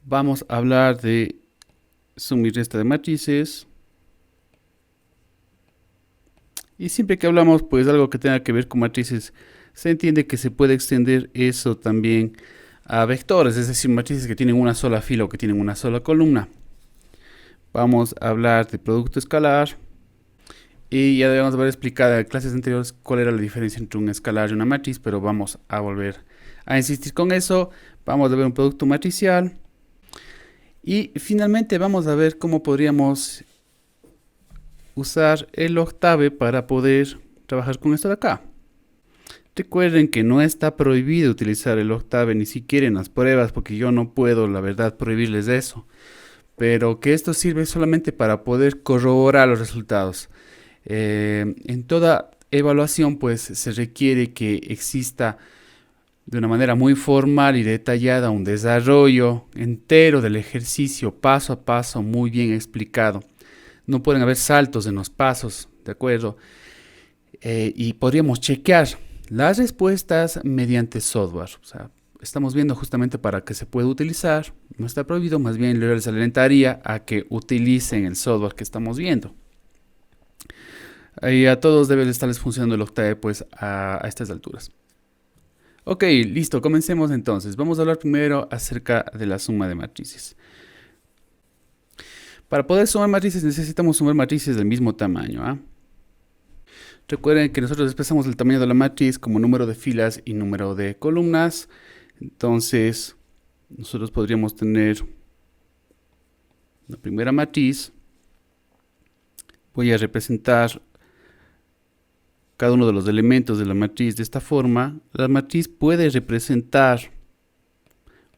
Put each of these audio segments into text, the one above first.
Vamos a hablar de suma y resta de matrices. Y siempre que hablamos pues algo que tenga que ver con matrices, se entiende que se puede extender eso también a vectores, es decir, matrices que tienen una sola fila o que tienen una sola columna. Vamos a hablar de producto escalar. Y ya debemos haber explicado en clases anteriores cuál era la diferencia entre un escalar y una matriz, pero vamos a volver a insistir con eso. Vamos a ver un producto matricial. Y finalmente vamos a ver cómo podríamos usar el octave para poder trabajar con esto de acá. Recuerden que no está prohibido utilizar el octave ni siquiera en las pruebas, porque yo no puedo, la verdad, prohibirles eso. Pero que esto sirve solamente para poder corroborar los resultados. En toda evaluación, pues se requiere que exista de una manera muy formal y detallada un desarrollo entero del ejercicio, paso a paso, muy bien explicado. No pueden haber saltos en los pasos, ¿de acuerdo? Y podríamos chequear las respuestas mediante software. O sea, estamos viendo justamente para que se pueda utilizar. No está prohibido, más bien les alentaría a que utilicen el software que estamos viendo. Y a todos debe estarles funcionando el octave pues a estas alturas. Ok, listo, comencemos entonces. Vamos a hablar primero acerca de la suma de matrices. Para poder sumar matrices necesitamos sumar matrices del mismo tamaño. ¿Ah? Recuerden que nosotros expresamos el tamaño de la matriz como número de filas y número de columnas. Entonces, nosotros podríamos tener la primera matriz. Voy a representar cada uno de los elementos de la matriz de esta forma. La matriz puede representar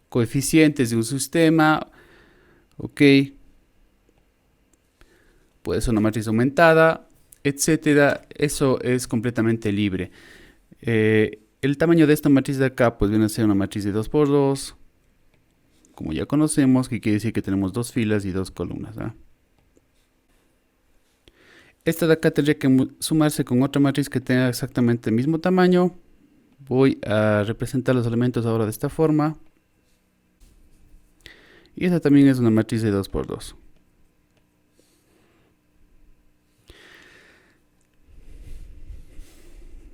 coeficientes de un sistema, ok, puede ser una matriz aumentada, etcétera. Eso es completamente libre. El tamaño de esta matriz de acá pues viene a ser una matriz de 2×2, como ya conocemos, que quiere decir que tenemos dos filas y dos columnas. ¿Ah? Esta de acá tendría que sumarse con otra matriz que tenga exactamente el mismo tamaño. Voy a representar los elementos ahora de esta forma. Y esta también es una matriz de 2×2.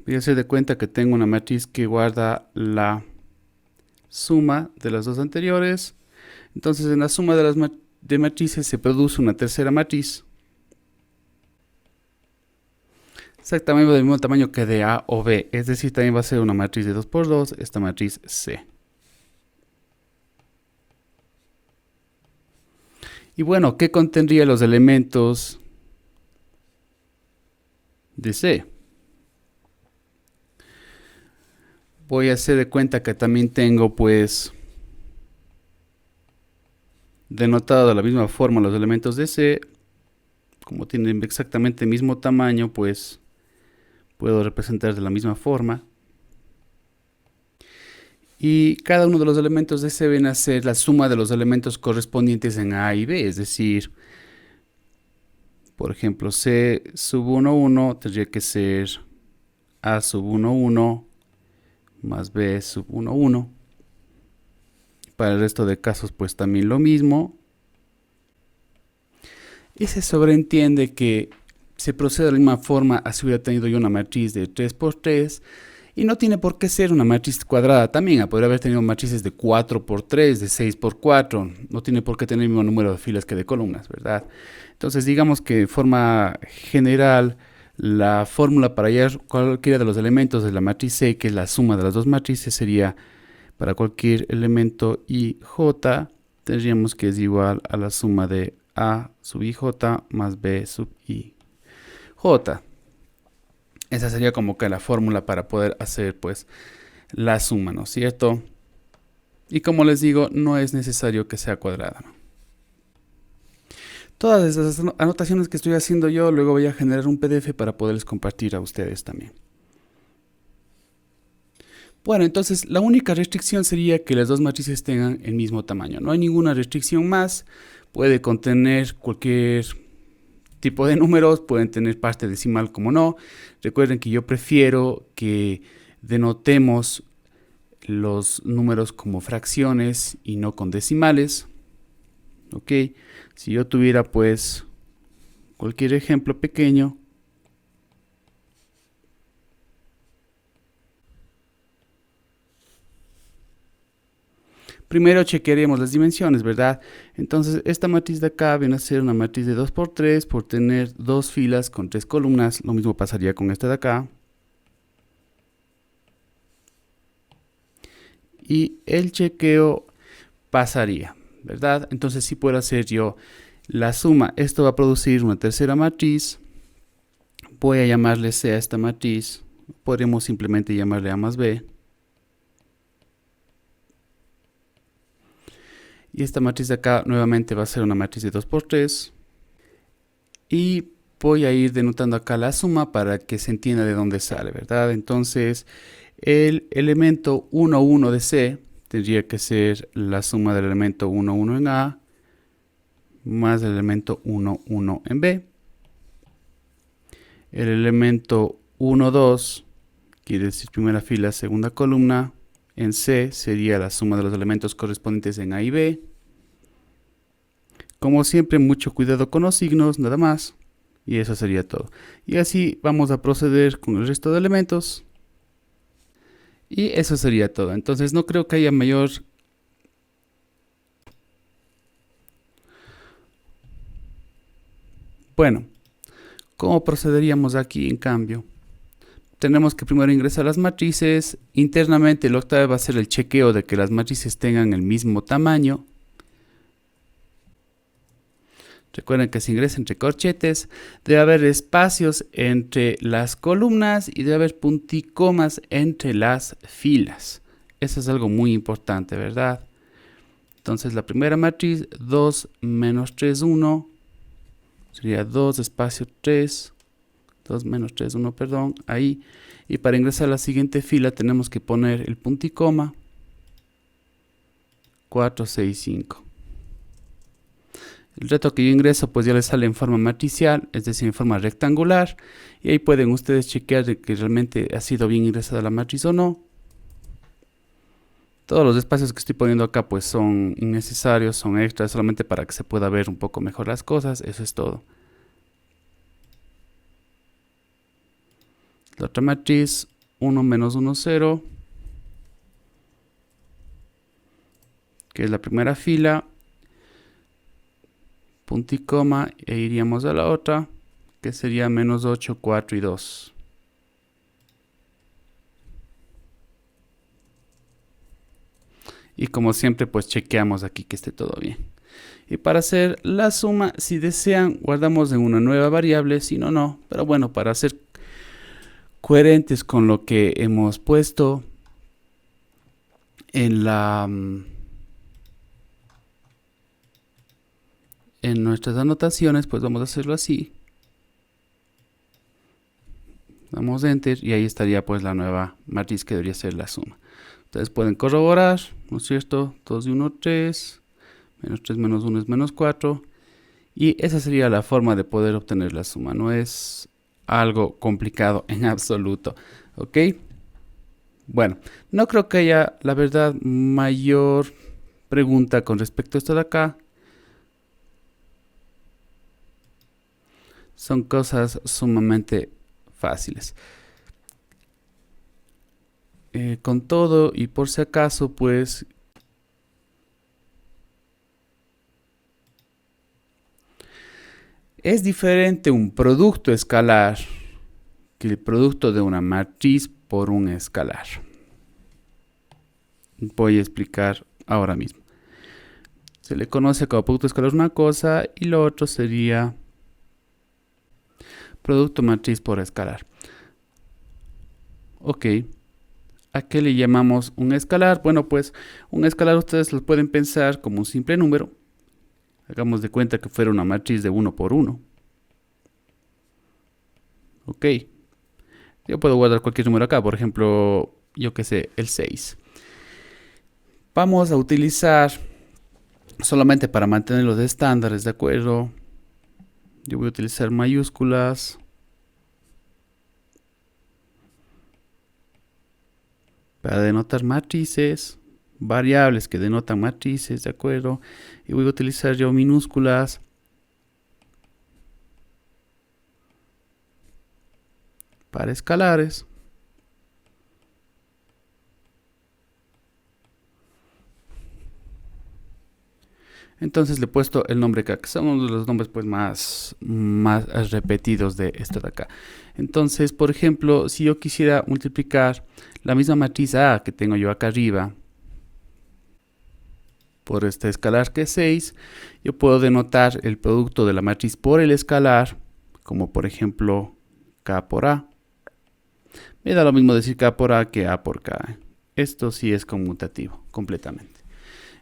Voy a hacer de cuenta que tengo una matriz que guarda la suma de las dos anteriores. Entonces en la suma de las matrices se produce una tercera matriz. Exactamente del mismo tamaño que de A o B. Es decir, también va a ser una matriz de 2×2, esta matriz C. Y bueno, ¿qué contendría los elementos de C? Voy a hacer de cuenta que también tengo pues denotado de la misma forma los elementos de C. Como tienen exactamente el mismo tamaño, pues puedo representar de la misma forma. Y cada uno de los elementos de C viene a ser la suma de los elementos correspondientes en A y B. Es decir, por ejemplo, C sub 1, 1 tendría que ser A sub 1, 1 más B sub 1, 1. Para el resto de casos, pues también lo mismo. Y se sobreentiende que se procede de la misma forma a si hubiera tenido yo una matriz de 3×3. Y no tiene por qué ser una matriz cuadrada también. Podría haber tenido matrices de 4×3, de 6×4. No tiene por qué tener el mismo número de filas que de columnas, ¿verdad? Entonces digamos que de forma general la fórmula para hallar cualquiera de los elementos de la matriz C, que es la suma de las dos matrices, sería para cualquier elemento IJ, tendríamos que es igual a la suma de A sub IJ más B sub IJ. Esa sería como que la fórmula para poder hacer pues la suma, ¿no es cierto? Y como les digo, no es necesario que sea cuadrada, ¿no? Todas esas anotaciones que estoy haciendo yo, luego voy a generar un PDF para poderles compartir a ustedes también. Bueno, entonces la única restricción sería que las dos matrices tengan el mismo tamaño. No hay ninguna restricción más. Puede contener cualquier tipo de números, pueden tener parte decimal como no. Recuerden que yo prefiero que denotemos los números como fracciones y no con decimales. Ok, si yo tuviera pues cualquier ejemplo pequeño, primero chequearíamos las dimensiones, ¿verdad? Entonces esta matriz de acá viene a ser una matriz de 2×3 por tener dos filas con 3 columnas. Lo mismo pasaría con esta de acá. Y el chequeo pasaría, ¿verdad? Entonces sí puedo hacer yo la suma. Esto va a producir una tercera matriz. Voy a llamarle C a esta matriz. Podríamos simplemente llamarle A más B. Y esta matriz de acá nuevamente va a ser una matriz de 2×3. Y voy a ir denotando acá la suma para que se entienda de dónde sale, ¿verdad? Entonces el elemento 1, 1 de C tendría que ser la suma del elemento 1, 1 en A más el elemento 1, 1 en B. El elemento 1, 2, quiere decir primera fila, segunda columna, en C sería la suma de los elementos correspondientes en A y B. Como siempre, mucho cuidado con los signos, nada más. Y eso sería todo. Y así vamos a proceder con el resto de elementos. Y eso sería todo. Entonces no creo que haya mayor... Bueno, ¿cómo procederíamos aquí en cambio? Tenemos que primero ingresar las matrices. Internamente el octave va a ser el chequeo de que las matrices tengan el mismo tamaño. Recuerden que se ingresa entre corchetes, debe haber espacios entre las columnas y debe haber punticomas entre las filas. Eso es algo muy importante, ¿verdad? Entonces la primera matriz, 2 menos 3, 1, sería 2 espacio 3, 2 menos 3, 1, perdón, ahí. Y para ingresar a la siguiente fila tenemos que poner el punticoma, 4, 6, 5. El reto que yo ingreso pues ya les sale en forma matricial, es decir, en forma rectangular. Y ahí pueden ustedes chequear de que realmente ha sido bien ingresada la matriz o no. Todos los espacios que estoy poniendo acá pues son innecesarios, son extras, solamente para que se pueda ver un poco mejor las cosas. Eso es todo. La otra matriz, 1 menos 1, 0. Que es la primera fila. Punticoma e iríamos a la otra, que sería menos 8, 4 y 2. Y como siempre, pues chequeamos aquí que esté todo bien. Y para hacer la suma, si desean, guardamos en una nueva variable, si no, no. Pero bueno, para ser coherentes con lo que hemos puesto en nuestras anotaciones, pues vamos a hacerlo así. Damos Enter y ahí estaría pues la nueva matriz que debería ser la suma. Ustedes pueden corroborar, ¿no es cierto? 2 y 1, 3. Menos 3 menos 1 es menos 4. Y esa sería la forma de poder obtener la suma. No es algo complicado en absoluto. ¿Ok? Bueno, no creo que haya, la verdad, mayor pregunta con respecto a esto de acá. Son cosas sumamente fáciles. Con todo y por si acaso, pues es diferente un producto escalar que el producto de una matriz por un escalar. Voy a explicar ahora mismo. Se le conoce como producto escalar una cosa y lo otro sería producto matriz por escalar. Ok. ¿A qué le llamamos un escalar? Bueno, pues un escalar ustedes lo pueden pensar como un simple número. Hagamos de cuenta que fuera una matriz de 1 por 1. Ok. Yo puedo guardar cualquier número acá, por ejemplo, yo que sé, el 6. Vamos a utilizar solamente para mantener los estándares, ¿de acuerdo? Yo voy a utilizar mayúsculas. Para denotar matrices, variables que denotan matrices, ¿de acuerdo? Y voy a utilizar yo minúsculas para escalares. Entonces le he puesto el nombre acá, que son uno de los nombres pues más repetidos de esto de acá. Entonces, por ejemplo, si yo quisiera multiplicar la misma matriz A que tengo yo acá arriba por este escalar que es 6, yo puedo denotar el producto de la matriz por el escalar, como por ejemplo K por A. Me da lo mismo decir K por A que A por K. Esto sí es conmutativo, completamente.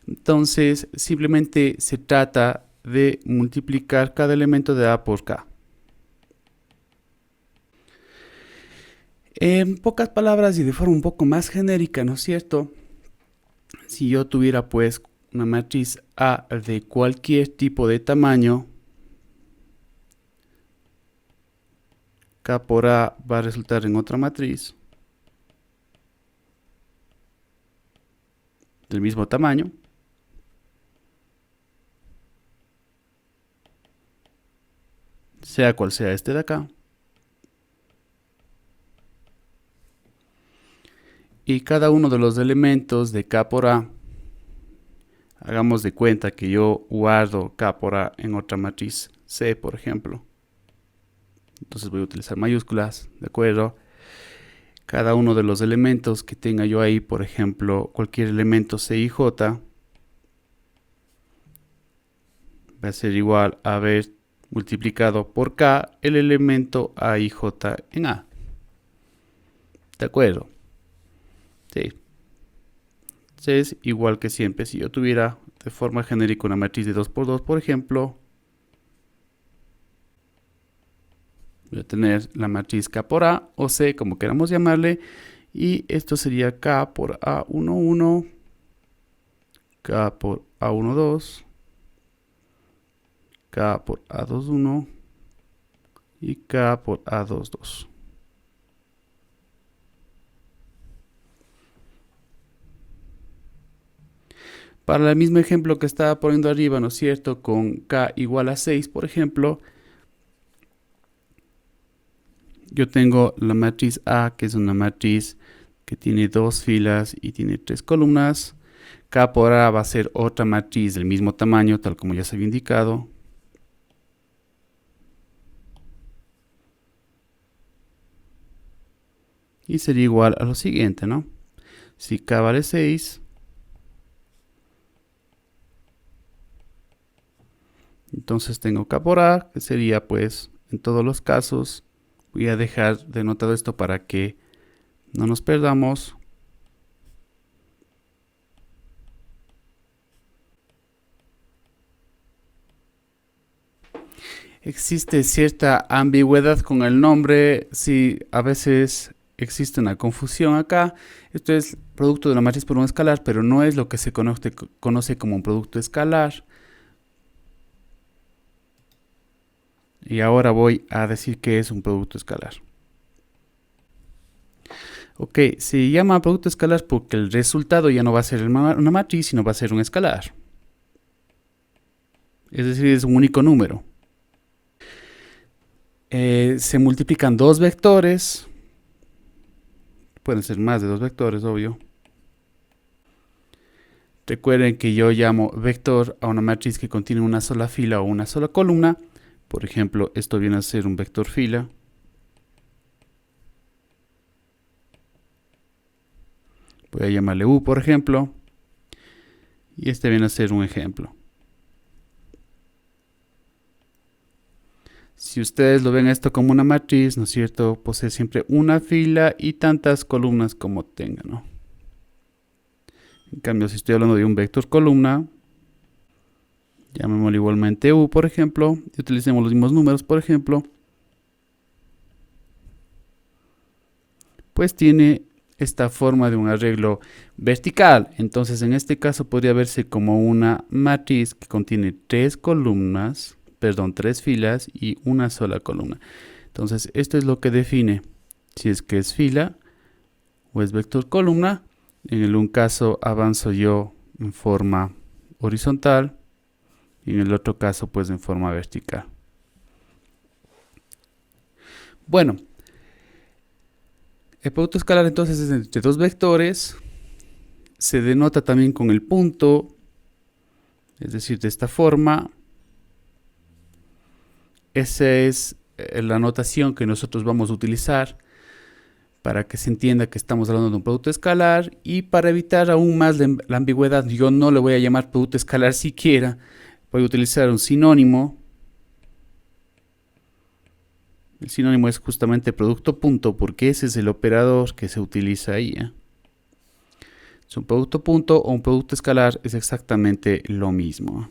Entonces, simplemente se trata de multiplicar cada elemento de A por K. En pocas palabras y de forma un poco más genérica, ¿no es cierto? Si yo tuviera pues una matriz A de cualquier tipo de tamaño, K por A va a resultar en otra matriz del mismo tamaño. Sea cual sea este de acá. Y cada uno de los elementos de K por A, hagamos de cuenta que yo guardo K por A en otra matriz C, por ejemplo. Entonces voy a utilizar mayúsculas, ¿de acuerdo? Cada uno de los elementos que tenga yo ahí, por ejemplo, cualquier elemento C y J, va a ser igual a haber multiplicado por K el elemento A y J en A. ¿De acuerdo? Sí. Entonces, igual que siempre, si yo tuviera de forma genérica una matriz de 2 por 2, por ejemplo, voy a tener la matriz K por A o C, como queramos llamarle, y esto sería K por A11, K por A12, K por A21 y K por A22. Para el mismo ejemplo que estaba poniendo arriba, ¿no es cierto? Con K igual a 6, por ejemplo, yo tengo la matriz A, que es una matriz que tiene 2 filas y tiene 3 columnas. K por A va a ser otra matriz del mismo tamaño, tal como ya se había indicado. Y sería igual a lo siguiente, ¿no? Si K vale 6, entonces tengo K por A, que sería pues, en todos los casos, voy a dejar denotado esto para que no nos perdamos. Existe cierta ambigüedad con el nombre, sí, a veces existe una confusión acá. Esto es producto de una matriz por un escalar, pero no es lo que se conoce como un producto escalar. Y ahora voy a decir que es un producto escalar. Ok, se llama producto escalar porque el resultado ya no va a ser una matriz, sino va a ser un escalar. Es decir, es un único número. Se multiplican dos vectores. Pueden ser más de dos vectores, obvio. Recuerden que yo llamo vector a una matriz que contiene una sola fila o una sola columna. Por ejemplo, esto viene a ser un vector fila. Voy a llamarle U, por ejemplo. Y este viene a ser un ejemplo. Si ustedes lo ven esto como una matriz, ¿no es cierto? Posee siempre una fila y tantas columnas como tenga, ¿no? En cambio, si estoy hablando de un vector columna, llamémoslo igualmente U, por ejemplo, y utilicemos los mismos números, por ejemplo, pues tiene esta forma de un arreglo vertical. Entonces, en este caso podría verse como una matriz que contiene tres filas y una sola columna. Entonces, esto es lo que define si es que es fila o es vector columna En el un caso avanzo yo en forma horizontal y en el otro caso pues en forma vertical. Bueno, el producto escalar entonces es entre dos vectores, se denota también con el punto, es decir, de esta forma. Esa es la notación que nosotros vamos a utilizar para que se entienda que estamos hablando de un producto escalar, y para evitar aún más la ambigüedad, yo no le voy a llamar producto escalar siquiera, voy a utilizar un sinónimo. El sinónimo es justamente producto punto porque ese es el operador que se utiliza ahí. Es un producto punto o un producto escalar, es exactamente lo mismo.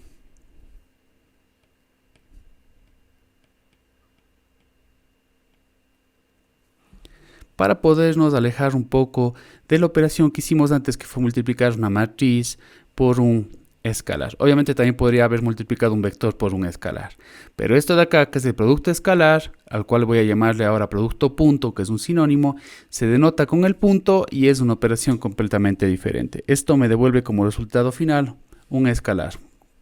Para podernos alejar un poco de la operación que hicimos antes, que fue multiplicar una matriz por un escalar. Obviamente también podría haber multiplicado un vector por un escalar, pero esto de acá, que es el producto escalar, al cual voy a llamarle ahora producto punto, que es un sinónimo, se denota con el punto y es una operación completamente diferente. Esto me devuelve como resultado final un escalar.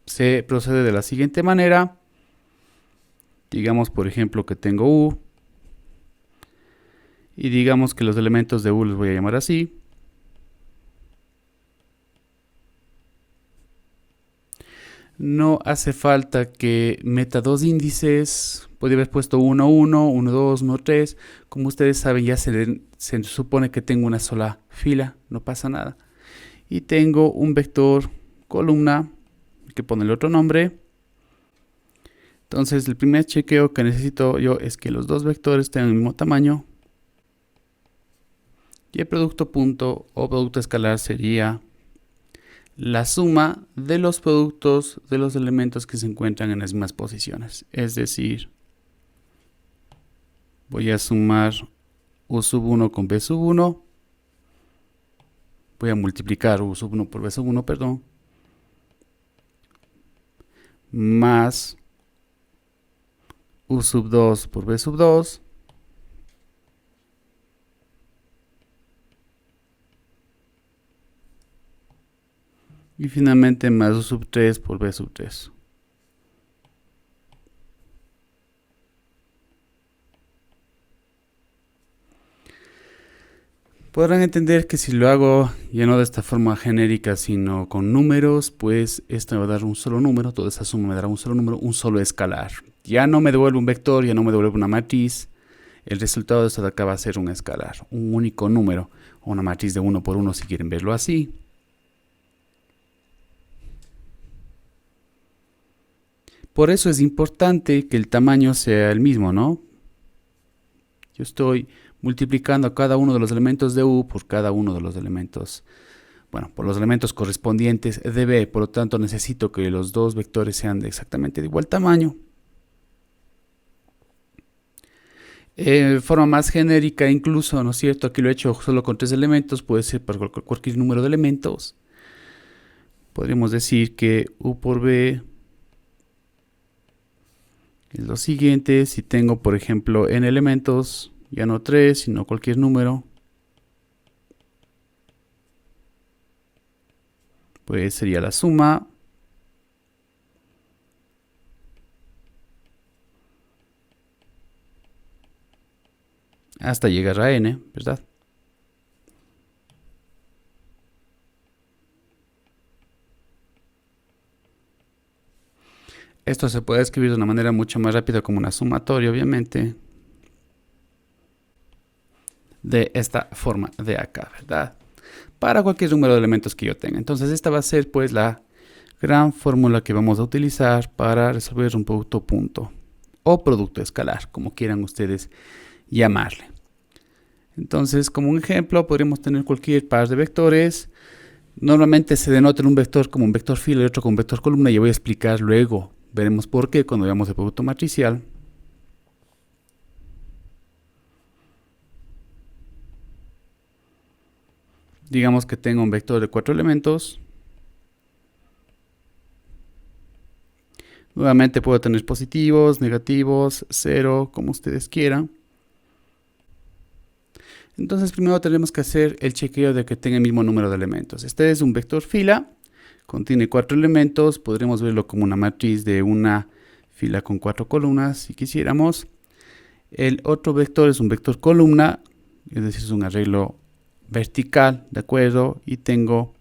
Se procede de la siguiente manera. Digamos, por ejemplo, que tengo u, y digamos que los elementos de u los voy a llamar así. No hace falta que meta dos índices, podría haber puesto 1, 1, 1, 2, 1, 3. Como ustedes saben, ya se supone que tengo una sola fila, no pasa nada. Y tengo un vector columna que pone el otro nombre. Entonces el primer chequeo que necesito yo es que los dos vectores tengan el mismo tamaño. Y el producto punto o producto escalar sería la suma de los productos de los elementos que se encuentran en las mismas posiciones. Es decir, voy a sumar u sub 1 con b sub 1. Voy a multiplicar u sub 1 por b sub 1, perdón. Más u sub 2 por b sub 2. Y finalmente más u sub 3 por b sub 3. Podrán entender que si lo hago ya no de esta forma genérica, sino con números, pues esto me va a dar un solo número, toda esa suma me dará un solo número, un solo escalar. Ya no me devuelve un vector, ya no me devuelve una matriz. El resultado de esto de acá va a ser un escalar, un único número, o una matriz de 1 por 1 si quieren verlo así. Por eso es importante que el tamaño sea el mismo, ¿no? Yo estoy multiplicando a cada uno de los elementos de u por cada uno de los elementos, bueno, por los elementos correspondientes de b. Por lo tanto, necesito que los dos vectores sean exactamente de igual tamaño. De forma más genérica incluso, ¿no es cierto? Aquí lo he hecho solo con 3 elementos, puede ser para cualquier número de elementos. Podríamos decir que u por b es lo siguiente. Si tengo, por ejemplo, n elementos, ya no 3, sino cualquier número, pues sería la suma hasta llegar a n, ¿verdad? Esto se puede escribir de una manera mucho más rápida como una sumatoria, obviamente, de esta forma de acá, ¿verdad? Para cualquier número de elementos que yo tenga. Entonces esta va a ser pues la gran fórmula que vamos a utilizar para resolver un producto punto o producto escalar, como quieran ustedes llamarle. Entonces, como un ejemplo, podríamos tener cualquier par de vectores. Normalmente se denota un vector como un vector fila y otro como un vector columna, y voy a explicar luego. Veremos por qué cuando veamos el producto matricial. Digamos que tengo un vector de 4 elementos. Nuevamente puedo tener positivos, negativos, 0, como ustedes quieran. Entonces primero tenemos que hacer el chequeo de que tenga el mismo número de elementos. Este es un vector fila, contiene 4 elementos, podremos verlo como una matriz de una fila con 4 columnas si quisiéramos. El otro vector es un vector columna, es decir, es un arreglo vertical, ¿de acuerdo? Y tengo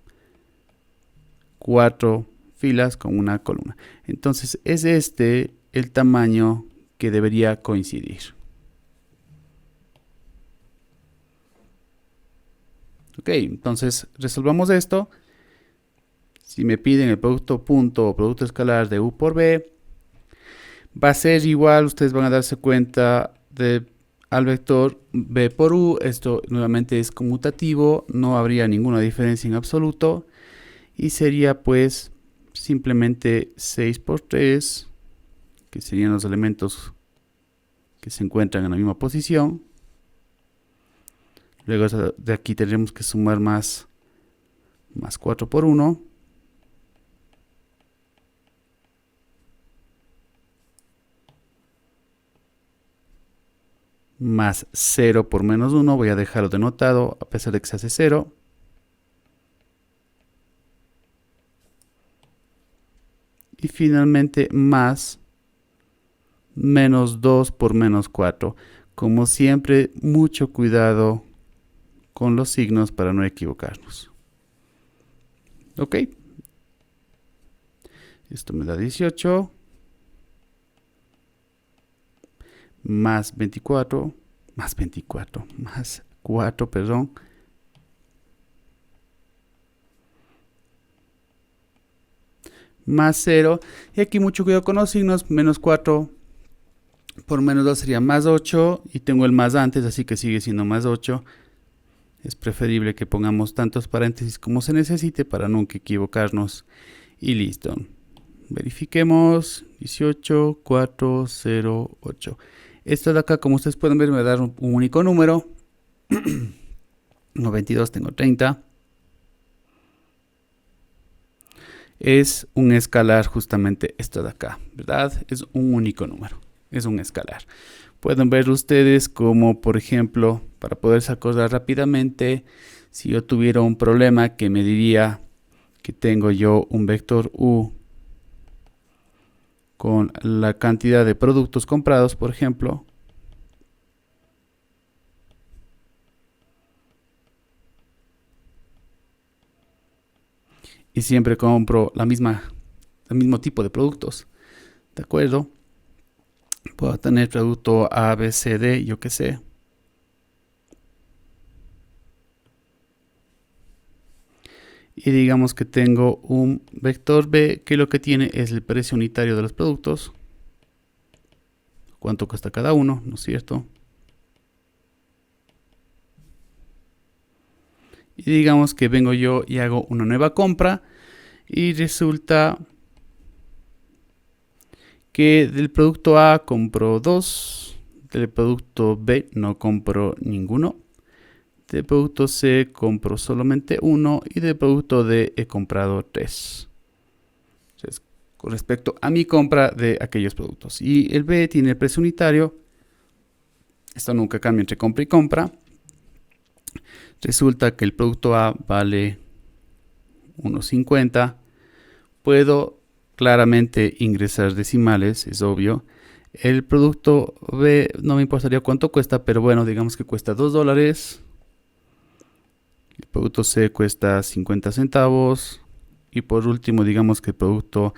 4 filas con una columna. Entonces es este el tamaño que debería coincidir. Ok, entonces resolvamos esto. Si me piden el producto punto o producto escalar de u por b, va a ser igual, ustedes van a darse cuenta al vector b por u. Esto nuevamente es conmutativo, no habría ninguna diferencia en absoluto. Y sería pues simplemente 6 por 3, que serían los elementos que se encuentran en la misma posición. Luego de aquí tendremos que sumar más 4 por 1. Más 0 por menos 1. Voy a dejarlo denotado a pesar de que se hace 0. Y finalmente más menos 2 por menos 4. Como siempre, mucho cuidado con los signos para no equivocarnos. Ok. Esto me da 18. Más 24. Más 4, perdón. Más 0. Y aquí mucho cuidado con los signos. Menos 4 por menos 2 sería más 8. Y tengo el más antes, así que sigue siendo más 8. Es preferible que pongamos tantos paréntesis como se necesite para nunca equivocarnos. Y listo. Verifiquemos. 18, 4, 0, 8. Esto de acá, como ustedes pueden ver, me va a dar un único número. No 22, tengo 30. Es un escalar justamente esto de acá, ¿verdad? Es un único número. Es un escalar. Pueden ver ustedes como, por ejemplo, para poderse acordar rápidamente, si yo tuviera un problema que me diría que tengo yo un vector u con la cantidad de productos comprados, por ejemplo, y siempre compro el mismo tipo de productos, ¿de acuerdo? Puedo tener producto A, B, C, D, yo qué sé. Y digamos que tengo un vector B que lo que tiene es el precio unitario de los productos. Cuánto cuesta cada uno, ¿no es cierto? Y digamos que vengo yo y hago una nueva compra y resulta que del producto A compro 2, del producto B no compro ninguno, del producto C compro solamente 1 y del producto D he comprado 3. Entonces, con respecto a mi compra de aquellos productos. Y el B tiene el precio unitario. Esto nunca cambia entre compra y compra. Resulta que el producto A vale 1.50. Puedo claramente ingresar decimales, es obvio. El producto B no me importaría cuánto cuesta, pero bueno, digamos que cuesta $2. El producto C cuesta 50 centavos. Y por último, digamos que el producto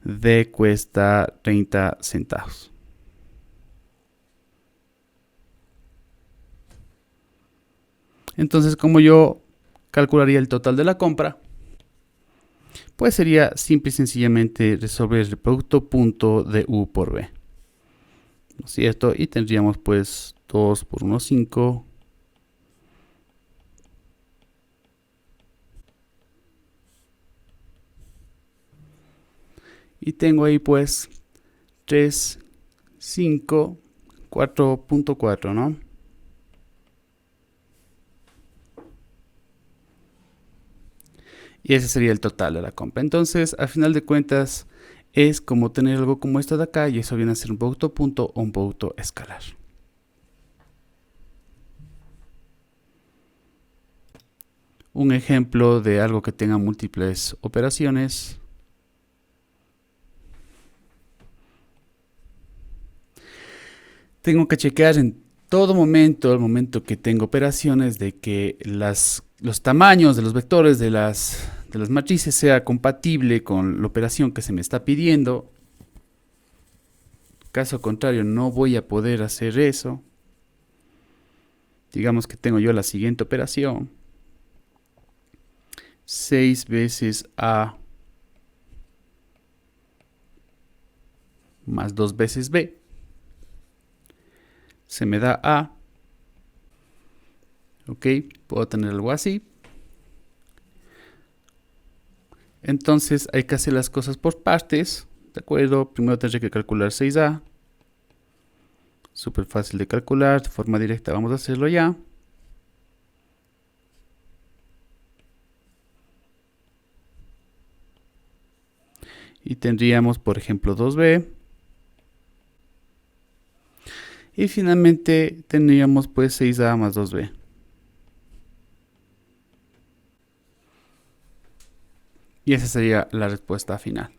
D cuesta 30 centavos. Entonces, como yo calcularía el total de la compra, pues sería simple y sencillamente resolver el producto punto de u por b, ¿no es cierto? Y tendríamos pues 2 por 1, 5. Y tengo ahí pues 3, 5, 4.4, ¿no? Y ese sería el total de la compra. Entonces, al final de cuentas, es como tener algo como esto de acá, y eso viene a ser un producto punto o un producto escalar. un ejemplo de algo que tenga múltiples operaciones. Tengo que chequear en todo momento, al momento que tengo operaciones, de que los tamaños de los vectores de las matrices sea compatible con la operación que se me está pidiendo. Caso contrario, no voy a poder hacer eso. Digamos que tengo yo la siguiente operación. 6 veces A más 2 veces B. Se me da A. Ok, puedo tener algo así. Entonces hay que hacer las cosas por partes. ¿De acuerdo? Primero tendré que calcular 6A. Súper fácil de calcular, de forma directa vamos a hacerlo ya. Y tendríamos, por ejemplo, 2B. Y finalmente tendríamos pues 6A más 2B. Y esa sería la respuesta final.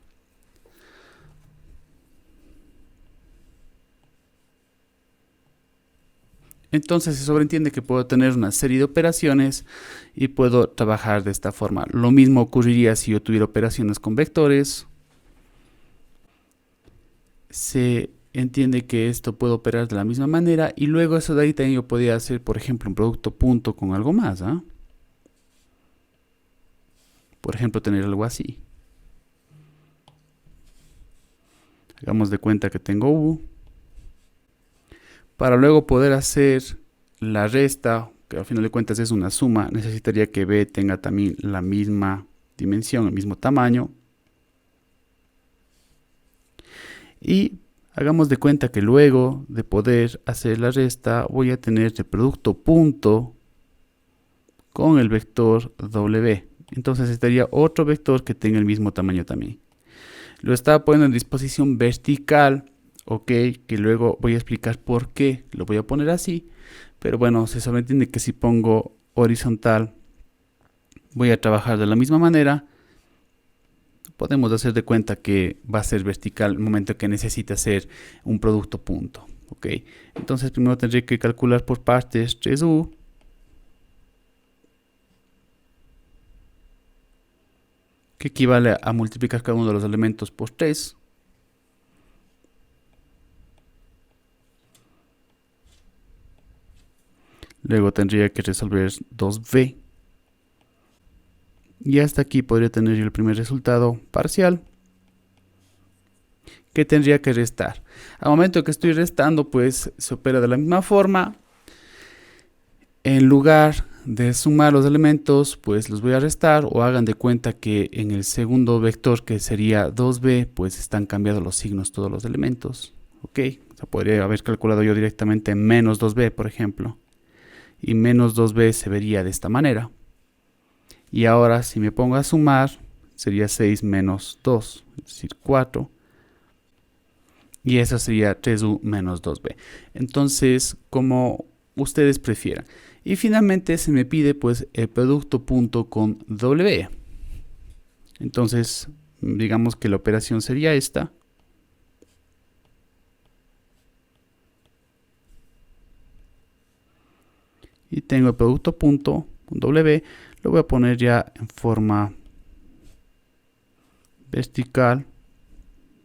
Entonces se sobreentiende que puedo tener una serie de operaciones y puedo trabajar de esta forma. Lo mismo ocurriría si yo tuviera operaciones con vectores. Se entiende que esto puede operar de la misma manera y luego eso de ahí también yo podría hacer, por ejemplo, un producto punto con algo más. Por ejemplo, tener algo así. Hagamos de cuenta que tengo U. Para luego poder hacer la resta, que al final de cuentas es una suma, necesitaría que B tenga también la misma dimensión, el mismo tamaño. Y hagamos de cuenta que luego de poder hacer la resta, voy a tener el producto punto con el vector W. Entonces estaría otro vector que tenga el mismo tamaño también. Lo estaba poniendo en disposición vertical. Ok, que luego voy a explicar por qué lo voy a poner así, pero bueno, se sobreentiende que si pongo horizontal voy a trabajar de la misma manera. Podemos hacer de cuenta que va a ser vertical el momento que necesite hacer un producto punto. Ok, entonces primero tendré que calcular por partes 3U. Que equivale a multiplicar cada uno de los elementos por 3. Luego tendría que resolver 2B. Y hasta aquí podría tener el primer resultado parcial. Que tendría que restar. Al momento que estoy restando, pues se opera de la misma forma. En lugar de sumar los elementos, pues los voy a restar. O hagan de cuenta que en el segundo vector, que sería 2B, pues están cambiados los signos todos los elementos. Ok, o sea, podría haber calculado yo directamente menos 2B, por ejemplo. Y menos 2B se vería de esta manera. Y ahora si me pongo a sumar, sería 6 menos 2, es decir 4. Y eso sería 3U menos 2B. Entonces, como ustedes prefieran. Y finalmente se me pide pues el producto punto con W. Entonces, digamos que la operación sería esta. Y tengo el producto punto con W, lo voy a poner ya en forma vertical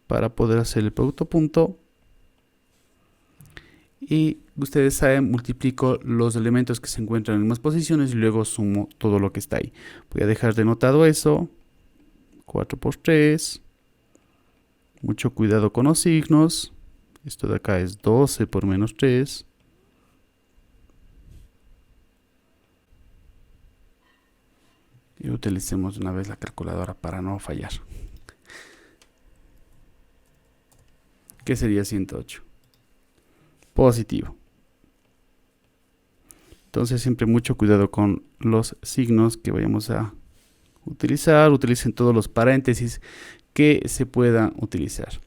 para poder hacer el producto punto. Y ustedes saben, multiplico los elementos que se encuentran en las mismas posiciones y luego sumo todo lo que está ahí. Voy a dejar denotado eso. 4 por 3. Mucho cuidado con los signos. Esto de acá es 12 por menos 3. Y utilicemos una vez la calculadora para no fallar. ¿Qué sería 108? Positivo. Entonces siempre mucho cuidado con los signos que vayamos a utilizar. Utilicen todos los paréntesis que se puedan utilizar.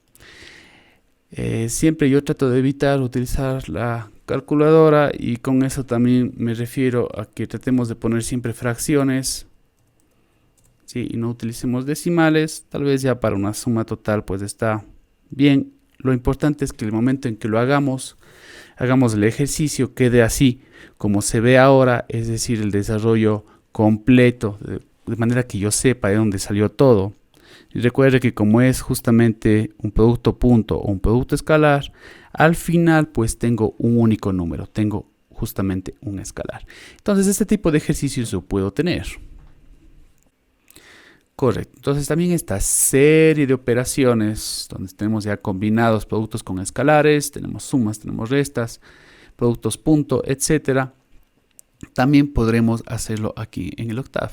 Siempre yo trato de evitar utilizar la calculadora, y con eso también me refiero a que tratemos de poner siempre fracciones, ¿sí? Y no utilicemos decimales. Tal vez ya para una suma total pues está bien. Lo importante es que el momento en que lo hagamos el ejercicio, quede así como se ve ahora, es decir, el desarrollo completo, de manera que yo sepa de dónde salió todo. Y recuerde que como es justamente un producto punto o un producto escalar, al final pues tengo un único número, tengo justamente un escalar. Entonces este tipo de ejercicios yo puedo tener. Correcto. Entonces también esta serie de operaciones donde tenemos ya combinados productos con escalares, tenemos sumas, tenemos restas, productos punto, etcétera. También podremos hacerlo aquí en el octave.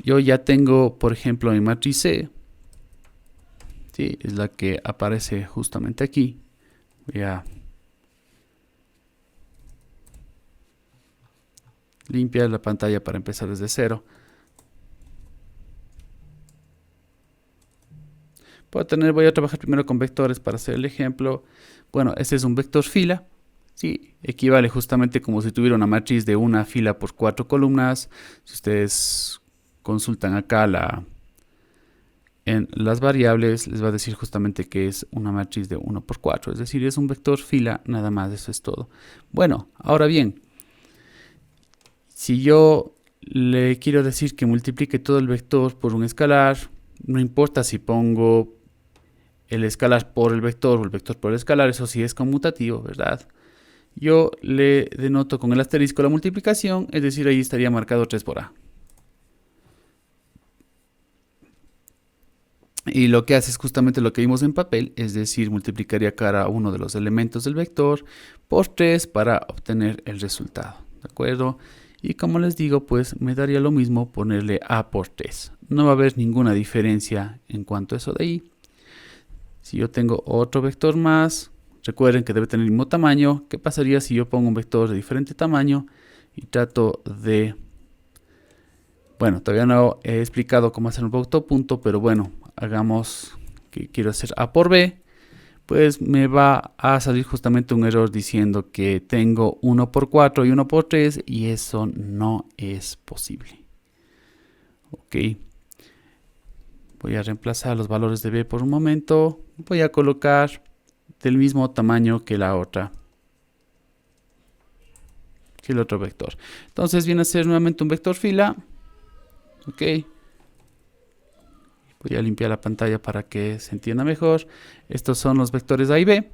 Yo ya tengo, por ejemplo, mi matriz C, ¿sí? Es la que aparece justamente aquí. Voy a limpiar la pantalla para empezar desde cero. Voy a trabajar primero con vectores para hacer el ejemplo. Bueno, este es un vector fila. Sí, equivale justamente como si tuviera una matriz de una fila por 4 columnas. Si ustedes consultan acá en las variables, les va a decir justamente que es una matriz de 1 por 4. Es decir, es un vector fila, nada más, eso es todo. Bueno, ahora bien, si yo le quiero decir que multiplique todo el vector por un escalar, no importa si pongo el escalar por el vector o el vector por el escalar, eso sí es conmutativo, ¿verdad? Yo le denoto con el asterisco la multiplicación, es decir, ahí estaría marcado 3 por A. Y lo que hace es justamente lo que vimos en papel, es decir, multiplicaría cada uno de los elementos del vector por 3 para obtener el resultado, ¿de acuerdo? Y como les digo, pues me daría lo mismo ponerle A por 3. No va a haber ninguna diferencia en cuanto a eso de ahí. Si yo tengo otro vector más, recuerden que debe tener el mismo tamaño. ¿Qué pasaría si yo pongo un vector de diferente tamaño y trato de... Bueno, todavía no he explicado cómo hacer un producto punto, pero bueno, hagamos que quiero hacer A por B. Pues me va a salir justamente un error diciendo que tengo 1 por 4 y 1 por 3 y eso no es posible. Ok. Voy a reemplazar los valores de B por un momento. Voy a colocar del mismo tamaño que la otra. Que el otro vector. Entonces viene a ser nuevamente un vector fila. Ok. Voy a limpiar la pantalla para que se entienda mejor. Estos son los vectores A y B.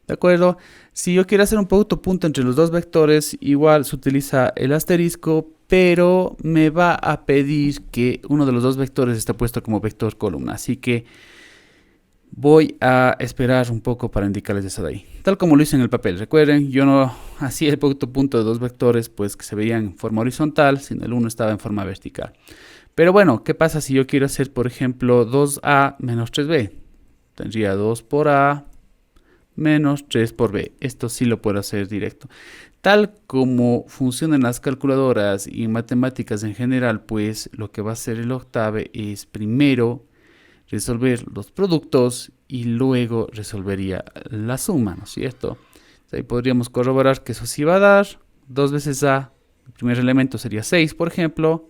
¿De acuerdo? Si yo quiero hacer un producto punto entre los dos vectores, igual se utiliza el asterisco, pero me va a pedir que uno de los dos vectores esté puesto como vector columna. Así que voy a esperar un poco para indicarles eso de ahí. Tal como lo hice en el papel. Recuerden, yo no hacía el producto punto de dos vectores pues que se veían en forma horizontal, sino el uno estaba en forma vertical. Pero bueno, ¿qué pasa si yo quiero hacer, por ejemplo, 2A menos 3B? Tendría 2 por A menos 3 por B. Esto sí lo puedo hacer directo. Tal como funcionan las calculadoras y en matemáticas en general, pues lo que va a hacer el octave es primero resolver los productos y luego resolvería la suma, ¿no es cierto? Entonces, ahí podríamos corroborar que eso sí va a dar 2 veces A, el primer elemento sería 6, por ejemplo.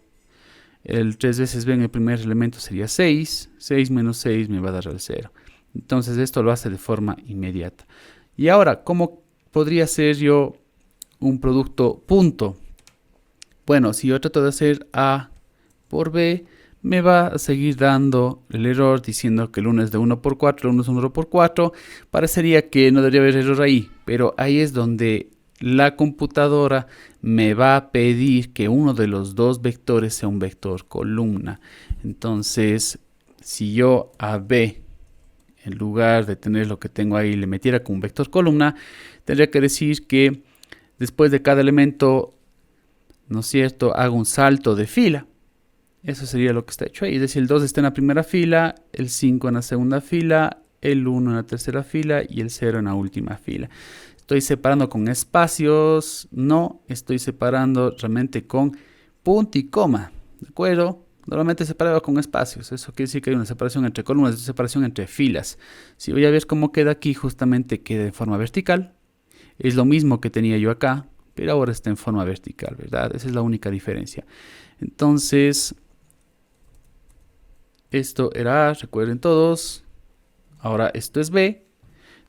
El 3 veces B en el primer elemento sería 6. 6 menos 6 me va a dar el 0. Entonces esto lo hace de forma inmediata. Y ahora, ¿cómo podría hacer yo un producto punto? Bueno, si yo trato de hacer A por B, me va a seguir dando el error diciendo que el 1 es de 1 por 4, el 1 es 1 por 4. Parecería que no debería haber error ahí, pero ahí es donde la computadora me va a pedir que uno de los dos vectores sea un vector columna. Entonces, si yo a B, en lugar de tener lo que tengo ahí, le metiera con un vector columna, tendría que decir que después de cada elemento, ¿no es cierto?, hago un salto de fila. Eso sería lo que está hecho ahí. Es decir, el 2 está en la primera fila, el 5 en la segunda fila, el 1 en la tercera fila y el 0 en la última fila. ¿Estoy separando con espacios? No, estoy separando realmente con punto y coma. ¿De acuerdo? normalmente separado con espacios. Eso quiere decir que hay una separación entre columnas, una separación entre filas. Si voy a ver cómo queda aquí, justamente queda en forma vertical. Es lo mismo que tenía yo acá, pero ahora está en forma vertical, ¿verdad? Esa es la única diferencia. Entonces, esto era A, recuerden todos. Ahora esto es B.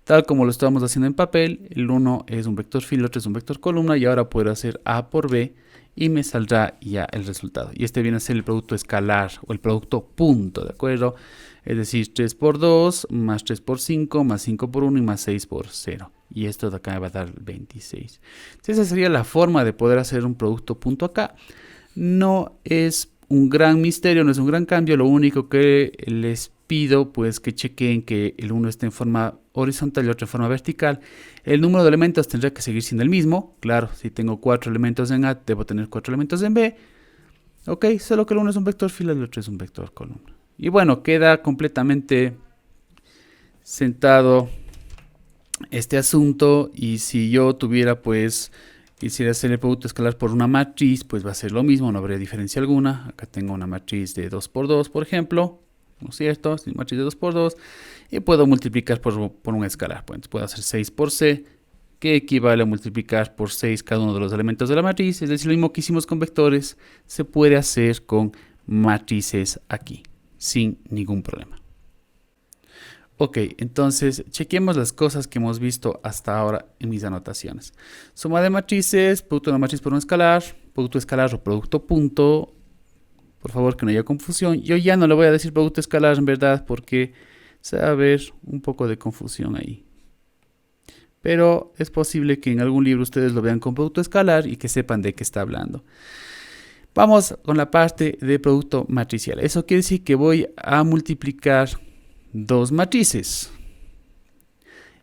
Tal como lo estábamos haciendo en papel, el uno es un vector fila, el otro es un vector columna, y ahora puedo hacer A por B y me saldrá ya el resultado. Y este viene a ser el producto escalar o el producto punto, ¿de acuerdo? Es decir, 3 por 2 más 3 por 5 más 5 por 1 y más 6 por 0. Y esto de acá me va a dar 26. Entonces esa sería la forma de poder hacer un producto punto acá. No es un gran misterio, no es un gran cambio. Lo único que les pido pues que chequen que el uno esté en forma horizontal y el otro en forma vertical. El número de elementos tendrá que seguir siendo el mismo. Claro, si tengo 4 elementos en A, debo tener 4 elementos en B. Ok, solo que el uno es un vector fila y el otro es un vector columna. Y bueno, queda completamente sentado este asunto. Y si yo tuviera pues, quisiera hacer el producto escalar por una matriz, pues va a ser lo mismo, no habría diferencia alguna. Acá tengo una matriz de 2 por 2, por ejemplo. ¿No es cierto? Es una matriz de 2 por 2 y puedo multiplicar por un escalar. Pues puedo hacer 6 por C, que equivale a multiplicar por 6 cada uno de los elementos de la matriz. Es decir, lo mismo que hicimos con vectores, se puede hacer con matrices aquí, sin ningún problema. Ok, entonces chequemos las cosas que hemos visto hasta ahora en mis anotaciones. Suma de matrices, producto de una matriz por un escalar, producto escalar o producto punto. Por favor, que no haya confusión. Yo ya no le voy a decir producto escalar en verdad porque se va a ver un poco de confusión ahí. Pero es posible que en algún libro ustedes lo vean con producto escalar y que sepan de qué está hablando. Vamos con la parte de producto matricial. Eso quiere decir que voy a multiplicar dos matrices.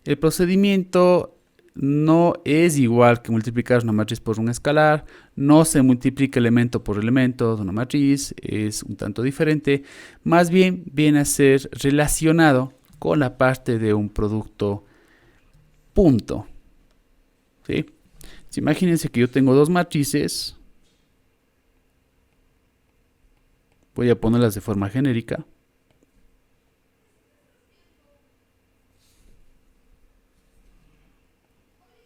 El procedimiento no es igual que multiplicar una matriz por un escalar. No se multiplica elemento por elemento de una matriz. Es un tanto diferente. Más bien viene a ser relacionado con la parte de un producto punto. ¿Sí? Imagínense que yo tengo dos matrices. Voy a ponerlas de forma genérica.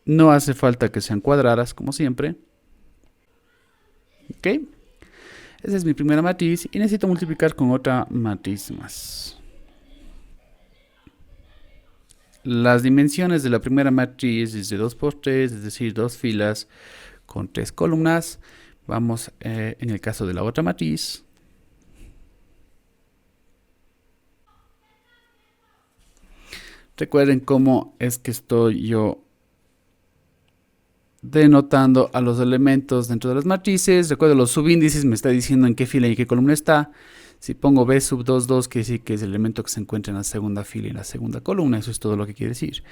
No hace falta que sean cuadradas, como siempre. ¿Ok? Esa es mi primera matriz y necesito multiplicar con otra matriz más. Las dimensiones de la primera matriz es de 2 por 3, es decir, 2 filas con 3 columnas. Vamos en el caso de la otra matriz. Recuerden cómo es que estoy yo denotando a los elementos dentro de las matrices. Recuerden, los subíndices me está diciendo en qué fila y qué columna está. Si pongo B sub 2, 2 quiere decir que es el elemento que se encuentra en la segunda fila y en la segunda columna. Eso es todo lo que quiere decir.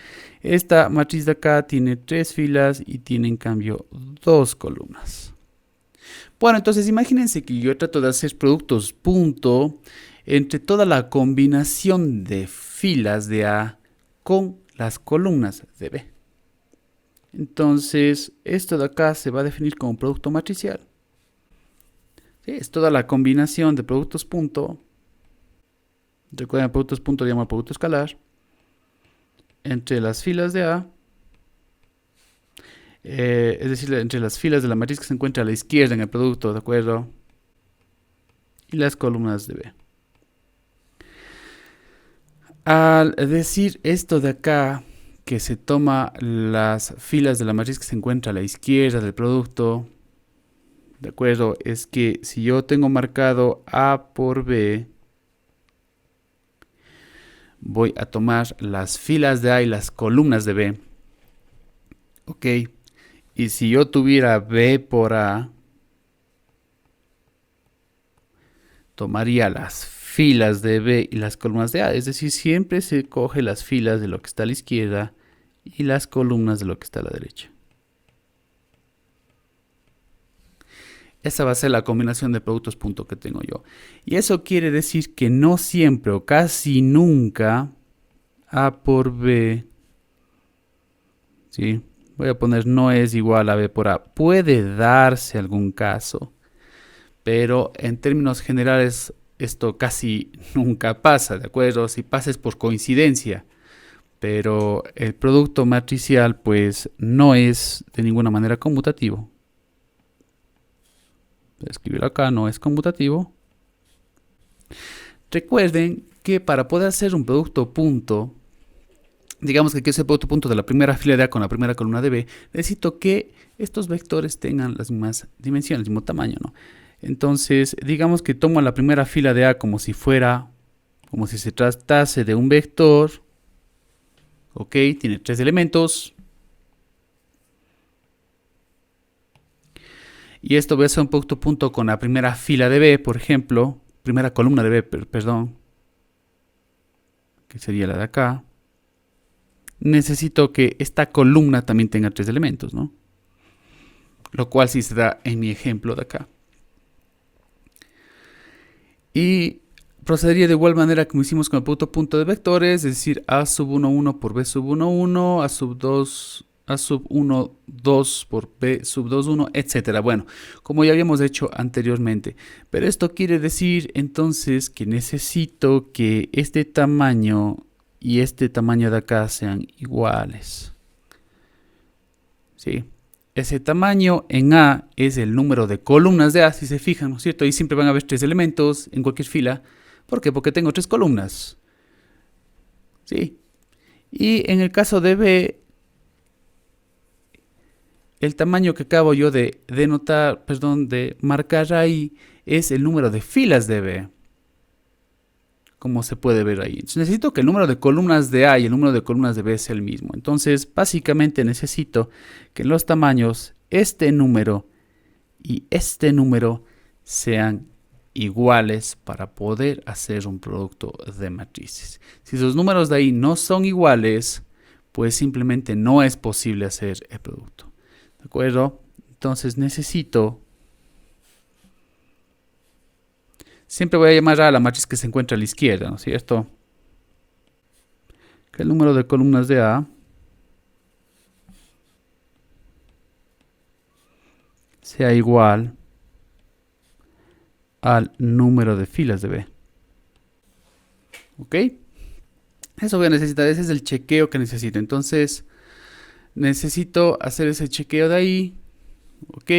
Esta matriz de acá tiene 3 filas y tiene en cambio 2 columnas. Bueno, entonces imagínense que yo trato de hacer productos punto entre toda la combinación de filas de A con las columnas de B. Entonces, esto de acá se va a definir como producto matricial. ¿Sí? Es toda la combinación de productos punto. Recuerden, productos punto llama producto escalar. Entre las filas de A. Es decir, entre las filas de la matriz que se encuentra a la izquierda en el producto, ¿de acuerdo? Y las columnas de B. Al decir esto de acá, que se toma las filas de la matriz que se encuentra a la izquierda del producto, ¿de acuerdo? Es que si yo tengo marcado A por B, voy a tomar las filas de A y las columnas de B. Ok. Y si yo tuviera B por A, tomaría las filas de B y las columnas de A. Es decir, siempre se coge las filas de lo que está a la izquierda y las columnas de lo que está a la derecha. Esa va a ser la combinación de productos punto que tengo yo. Y eso quiere decir que no siempre o casi nunca A por B, ¿sí? Voy a poner no es igual a B por A. Puede darse algún caso, pero en términos generales esto casi nunca pasa, ¿de acuerdo? Si pasa es por coincidencia, pero el producto matricial pues no es de ninguna manera conmutativo. Voy a escribirlo acá, no es conmutativo. Recuerden que para poder hacer un producto punto, digamos que es el producto punto de la primera fila de A con la primera columna de B, necesito que estos vectores tengan las mismas dimensiones, el mismo tamaño, ¿no? Entonces, digamos que tomo la primera fila de A como si se tratase de un vector. Ok, tiene 3 elementos. Y esto voy a hacer un producto punto con la primera fila de B, por ejemplo. Primera columna de B, perdón. Que sería la de acá. Necesito que esta columna también tenga 3 elementos, ¿no? Lo cual sí se da en mi ejemplo de acá. Y procedería de igual manera como hicimos con el producto punto de vectores, es decir, A sub 1, 1 por B sub 1, 1, A sub 1, 2 por B sub 2, 1, etcétera. Bueno, como ya habíamos hecho anteriormente. Pero esto quiere decir entonces que necesito que este tamaño y este tamaño de acá sean iguales. ¿Sí? Ese tamaño en A es el número de columnas de A, si se fijan, ¿no es cierto? Ahí siempre van a haber 3 elementos en cualquier fila. ¿Por qué? Porque tengo 3 columnas. ¿Sí? Y en el caso de B, el tamaño que acabo yo de marcar ahí es el número de filas de B. Como se puede ver ahí. Entonces, necesito que el número de columnas de A y el número de columnas de B sea el mismo. Entonces, básicamente necesito que los tamaños, este número y este número, sean iguales para poder hacer un producto de matrices. Si esos números de ahí no son iguales, pues simplemente no es posible hacer el producto. ¿De acuerdo? Entonces necesito... Siempre voy a llamar a la matriz que se encuentra a la izquierda, ¿no es cierto? Que el número de columnas de A sea igual al número de filas de B. ¿Ok? Eso voy a necesitar, ese es el chequeo que necesito. Entonces, necesito hacer ese chequeo de ahí. ¿Ok?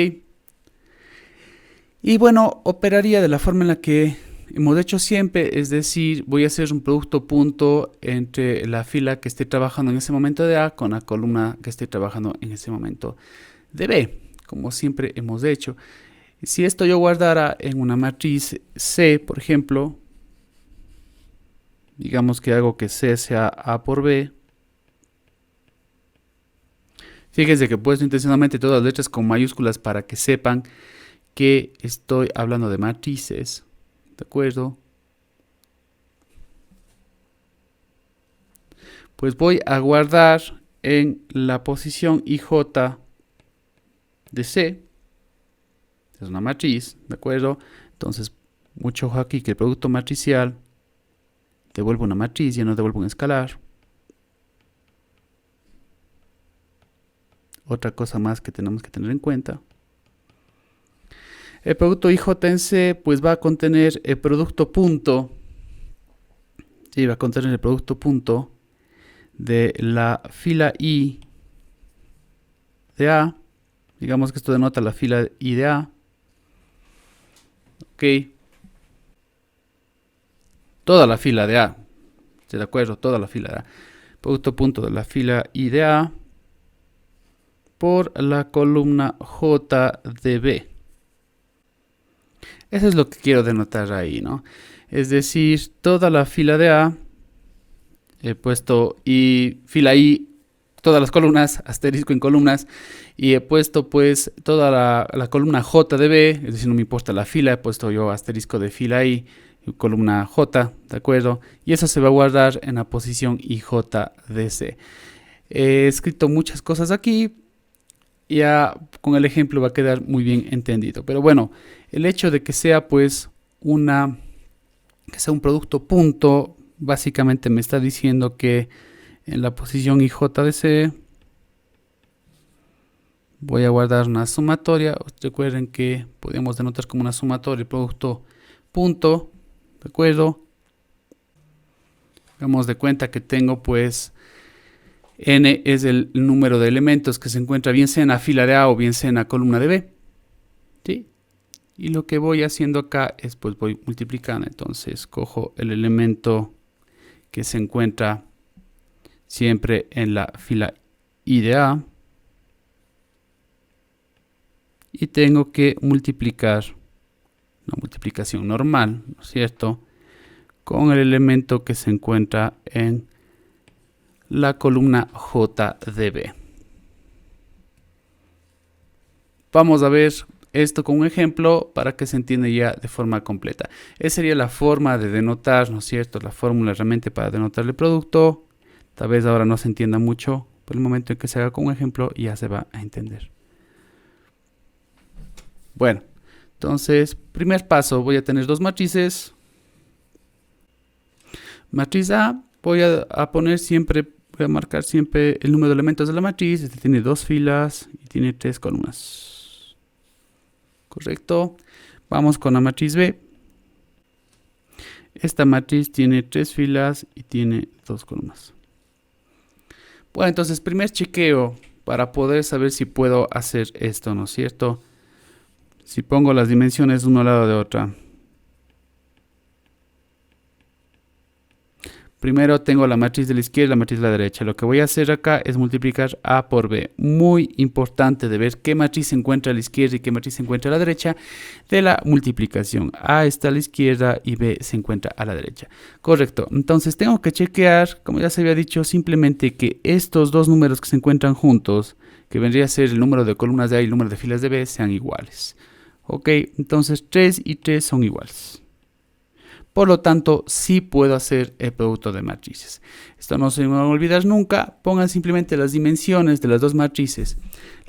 Y bueno, operaría de la forma en la que hemos hecho siempre, es decir, voy a hacer un producto punto entre la fila que esté trabajando en ese momento de A con la columna que esté trabajando en ese momento de B, como siempre hemos hecho. Si esto yo guardara en una matriz C, por ejemplo, digamos que hago que C sea A por B. Fíjense que he puesto intencionalmente todas las letras con mayúsculas para que sepan que estoy hablando de matrices, ¿de acuerdo? Pues voy a guardar en la posición IJ de C, es una matriz, ¿de acuerdo? Entonces, mucho ojo aquí que el producto matricial devuelve una matriz, ya no devuelve un escalar. Otra cosa más que tenemos que tener en cuenta. El producto IJ en C pues va a contener el producto punto. Sí, va a contener el producto punto de la fila I de A. Digamos que esto denota la fila I de A. Ok. Toda la fila de A. ¿De acuerdo? Toda la fila de A. Producto punto de la fila I de A por la columna J de B. Eso es lo que quiero denotar ahí, ¿no? Es decir, toda la fila de A, he puesto fila I, todas las columnas, asterisco en columnas, y he puesto pues toda la columna J de B, es decir, no me importa la fila, he puesto yo asterisco de fila I, columna J, ¿de acuerdo? Y eso se va a guardar en la posición IJ de C. He escrito muchas cosas aquí, ya con el ejemplo va a quedar muy bien entendido. Pero bueno, el hecho de que sea pues que sea un producto punto, básicamente me está diciendo que en la posición IJ de C Voy a guardar una sumatoria. Recuerden que podemos denotar como una sumatoria el producto punto. ¿De acuerdo? Hagamos de cuenta que tengo pues n es el número de elementos que se encuentra bien sea en la fila de A o bien sea en la columna de B. ¿Sí? Y lo que voy haciendo acá es pues voy multiplicando. Entonces cojo el elemento que se encuentra siempre en la fila I de A. Y tengo que multiplicar, una multiplicación normal, ¿no es cierto?, con el elemento que se encuentra en la columna J de B. Vamos a ver esto con un ejemplo para que se entienda ya de forma completa. Esa sería la forma de denotar, ¿no es cierto?, la fórmula realmente para denotar el producto. Tal vez ahora no se entienda mucho, pero el momento en que se haga con un ejemplo ya se va a entender. Bueno, entonces, primer paso, voy a tener dos matrices. Matriz A, voy a poner siempre, voy a marcar siempre el número de elementos de la matriz. Este tiene dos filas y tiene tres columnas. Correcto. Vamos con la matriz B. Esta matriz tiene tres filas y tiene dos columnas. Bueno, entonces, primer chequeo para poder saber si puedo hacer esto, ¿no es cierto? Si pongo las dimensiones uno al lado de otra. Primero tengo la matriz de la izquierda y la matriz de la derecha. Lo que voy a hacer acá es multiplicar A por B. Muy importante de ver qué matriz se encuentra a la izquierda y qué matriz se encuentra a la derecha de la multiplicación. A está a la izquierda y B se encuentra a la derecha. Correcto. Entonces tengo que chequear, como ya se había dicho, simplemente que estos dos números que se encuentran juntos, que vendría a ser el número de columnas de A y el número de filas de B, sean iguales. Ok, entonces 3 y 3 son iguales. Por lo tanto, sí puedo hacer el producto de matrices. Esto no se me va a olvidar nunca. Pongan simplemente las dimensiones de las dos matrices.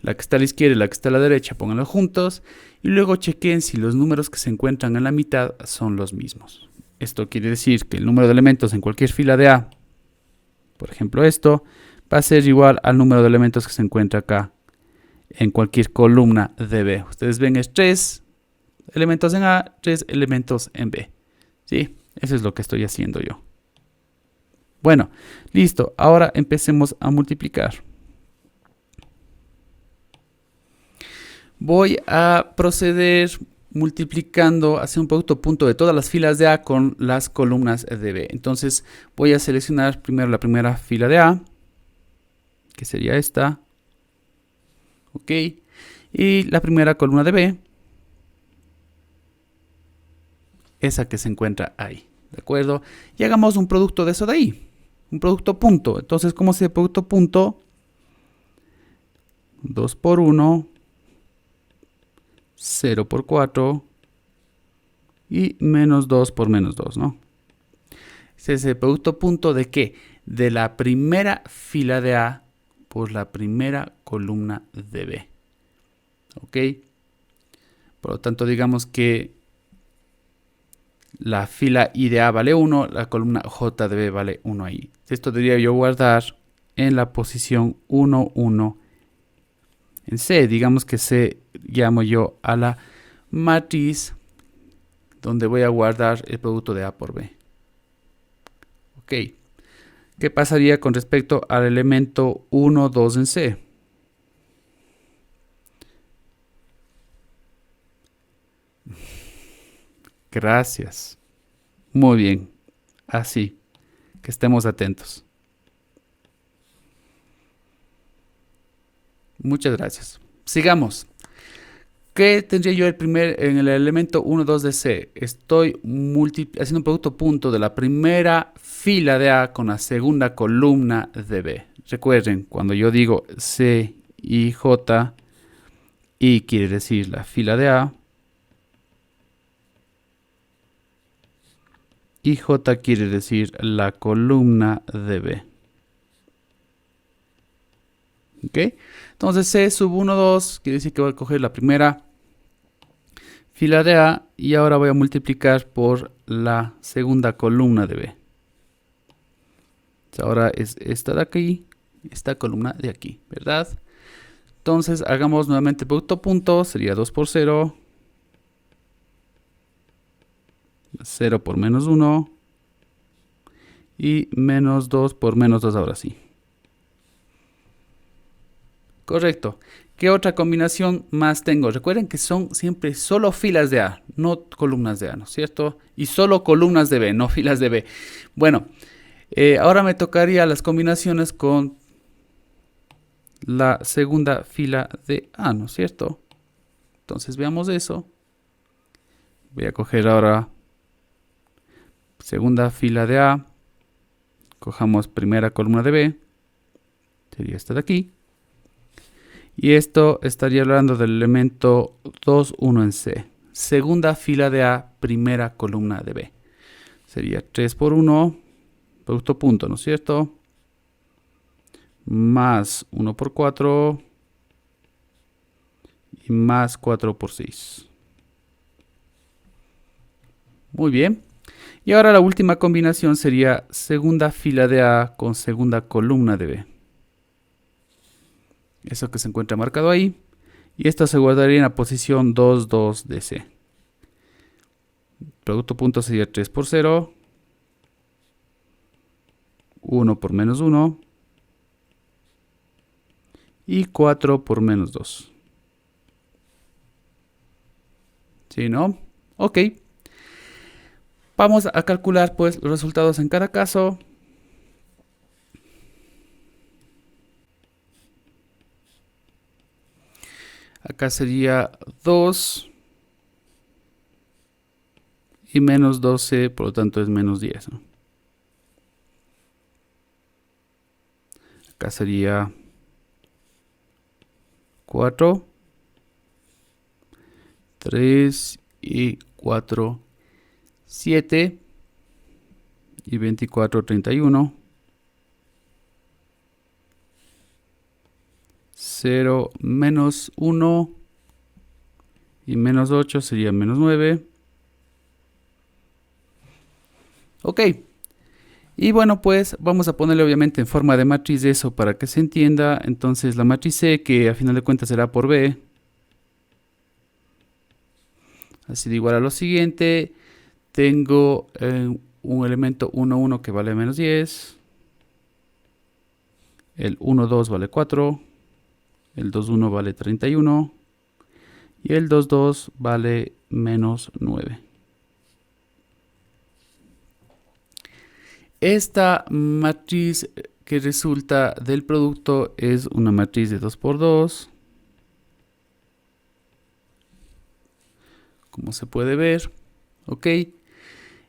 La que está a la izquierda y la que está a la derecha, pónganlos juntos. Y luego chequen si los números que se encuentran en la mitad son los mismos. Esto quiere decir que el número de elementos en cualquier fila de A, por ejemplo esto, va a ser igual al número de elementos que se encuentra acá en cualquier columna de B. Ustedes ven es 3 elementos en A, 3 elementos en B. ¿Sí? Eso es lo que estoy haciendo yo. Bueno, listo. Ahora empecemos a multiplicar. Voy a proceder multiplicando, hacer un producto punto de todas las filas de A con las columnas de B. Entonces voy a seleccionar primero la primera fila de A, que sería esta. Ok. Y la primera columna de B, esa que se encuentra ahí. ¿De acuerdo? Y hagamos un producto de eso de ahí. Un producto punto. Entonces, ¿cómo se producto punto? 2 por 1, 0 por 4 y menos 2 por menos 2, ¿no? Ese es el producto punto de ¿qué? De la primera fila de A por la primera columna de B. ¿Ok? Por lo tanto, digamos que la fila I de A vale 1, la columna J de B vale 1 ahí. Esto debería yo guardar en la posición 1, 1 en C. Digamos que C llamo yo a la matriz donde voy a guardar el producto de A por B. Ok. ¿Qué pasaría con respecto al elemento 1, 2 en C? Gracias. Muy bien. Así. Que estemos atentos. Muchas gracias. Sigamos. ¿Qué tendría yo en el elemento 1, 2 de C? Estoy haciendo un producto punto de la primera fila de A con la segunda columna de B. Recuerden, cuando yo digo C y J, I quiere decir la fila de A, y J quiere decir la columna de B. ¿Ok? Entonces C sub 1, 2 quiere decir que voy a coger la primera fila de A y ahora voy a multiplicar por la segunda columna de B. Ahora es esta de aquí, esta columna de aquí, ¿verdad? Entonces hagamos nuevamente producto punto, sería 2 por 0, 0 por menos 1 y menos 2 por menos 2 ahora sí. Correcto. ¿Qué otra combinación más tengo? Recuerden que son siempre solo filas de A, no columnas de A, ¿no es cierto? Y solo columnas de B, no filas de B. Bueno, ahora me tocaría las combinaciones con la segunda fila de A, ¿no es cierto? Entonces veamos eso. Voy a coger ahora segunda fila de A. Cojamos primera columna de B. Sería esta de aquí. Y esto estaría hablando del elemento 2, 1 en C. Segunda fila de A, primera columna de B. Sería 3 por 1, producto punto, ¿no es cierto? Más 1 por 4 y más 4 por 6. Muy bien. Y ahora la última combinación sería segunda fila de A con segunda columna de B. Eso que se encuentra marcado ahí. Y esto se guardaría en la posición 2, 2 de C. Producto punto sería 3 por 0. 1 por menos 1. Y 4 por menos 2. ¿Sí, no? Ok. Vamos a calcular pues los resultados en cada caso. Acá sería 2 y menos 12, por lo tanto es menos 10, ¿no? Acá sería 4, 3 y 4, 7 y 24, 31. 0, menos 1 y menos 8 sería menos 9. Ok. Y bueno, pues vamos a ponerle obviamente en forma de matriz eso para que se entienda. Entonces la matriz C, que a final de cuentas será por B. Así de igual a lo siguiente. Tengo un elemento 1, 1 que vale menos 10. El 1, 2 vale 4. El 2, 1 vale 31. Y el 2, 2 vale menos 9. Esta matriz que resulta del producto es una matriz de 2 por 2. Como se puede ver. ¿Ok?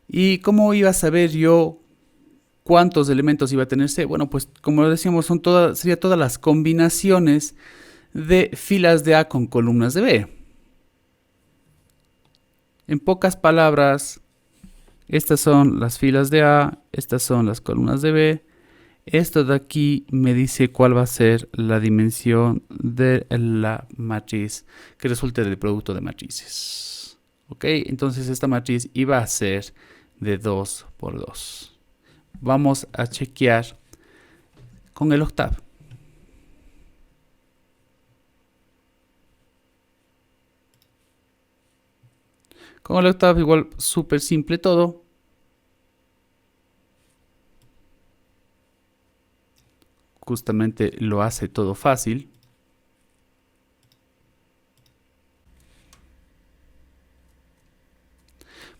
¿Y cómo iba a saber yo cuántos elementos iba a tener C? Bueno, pues como decíamos, serían todas las combinaciones de filas de A con columnas de B. En pocas palabras, estas son las filas de A, estas son las columnas de B. Esto de aquí me dice cuál va a ser la dimensión de la matriz que resulte del producto de matrices. ¿Ok? Entonces esta matriz iba a ser de 2 por 2. Vamos a chequear con el octavo. Con el octavo igual súper simple todo. Justamente lo hace todo fácil.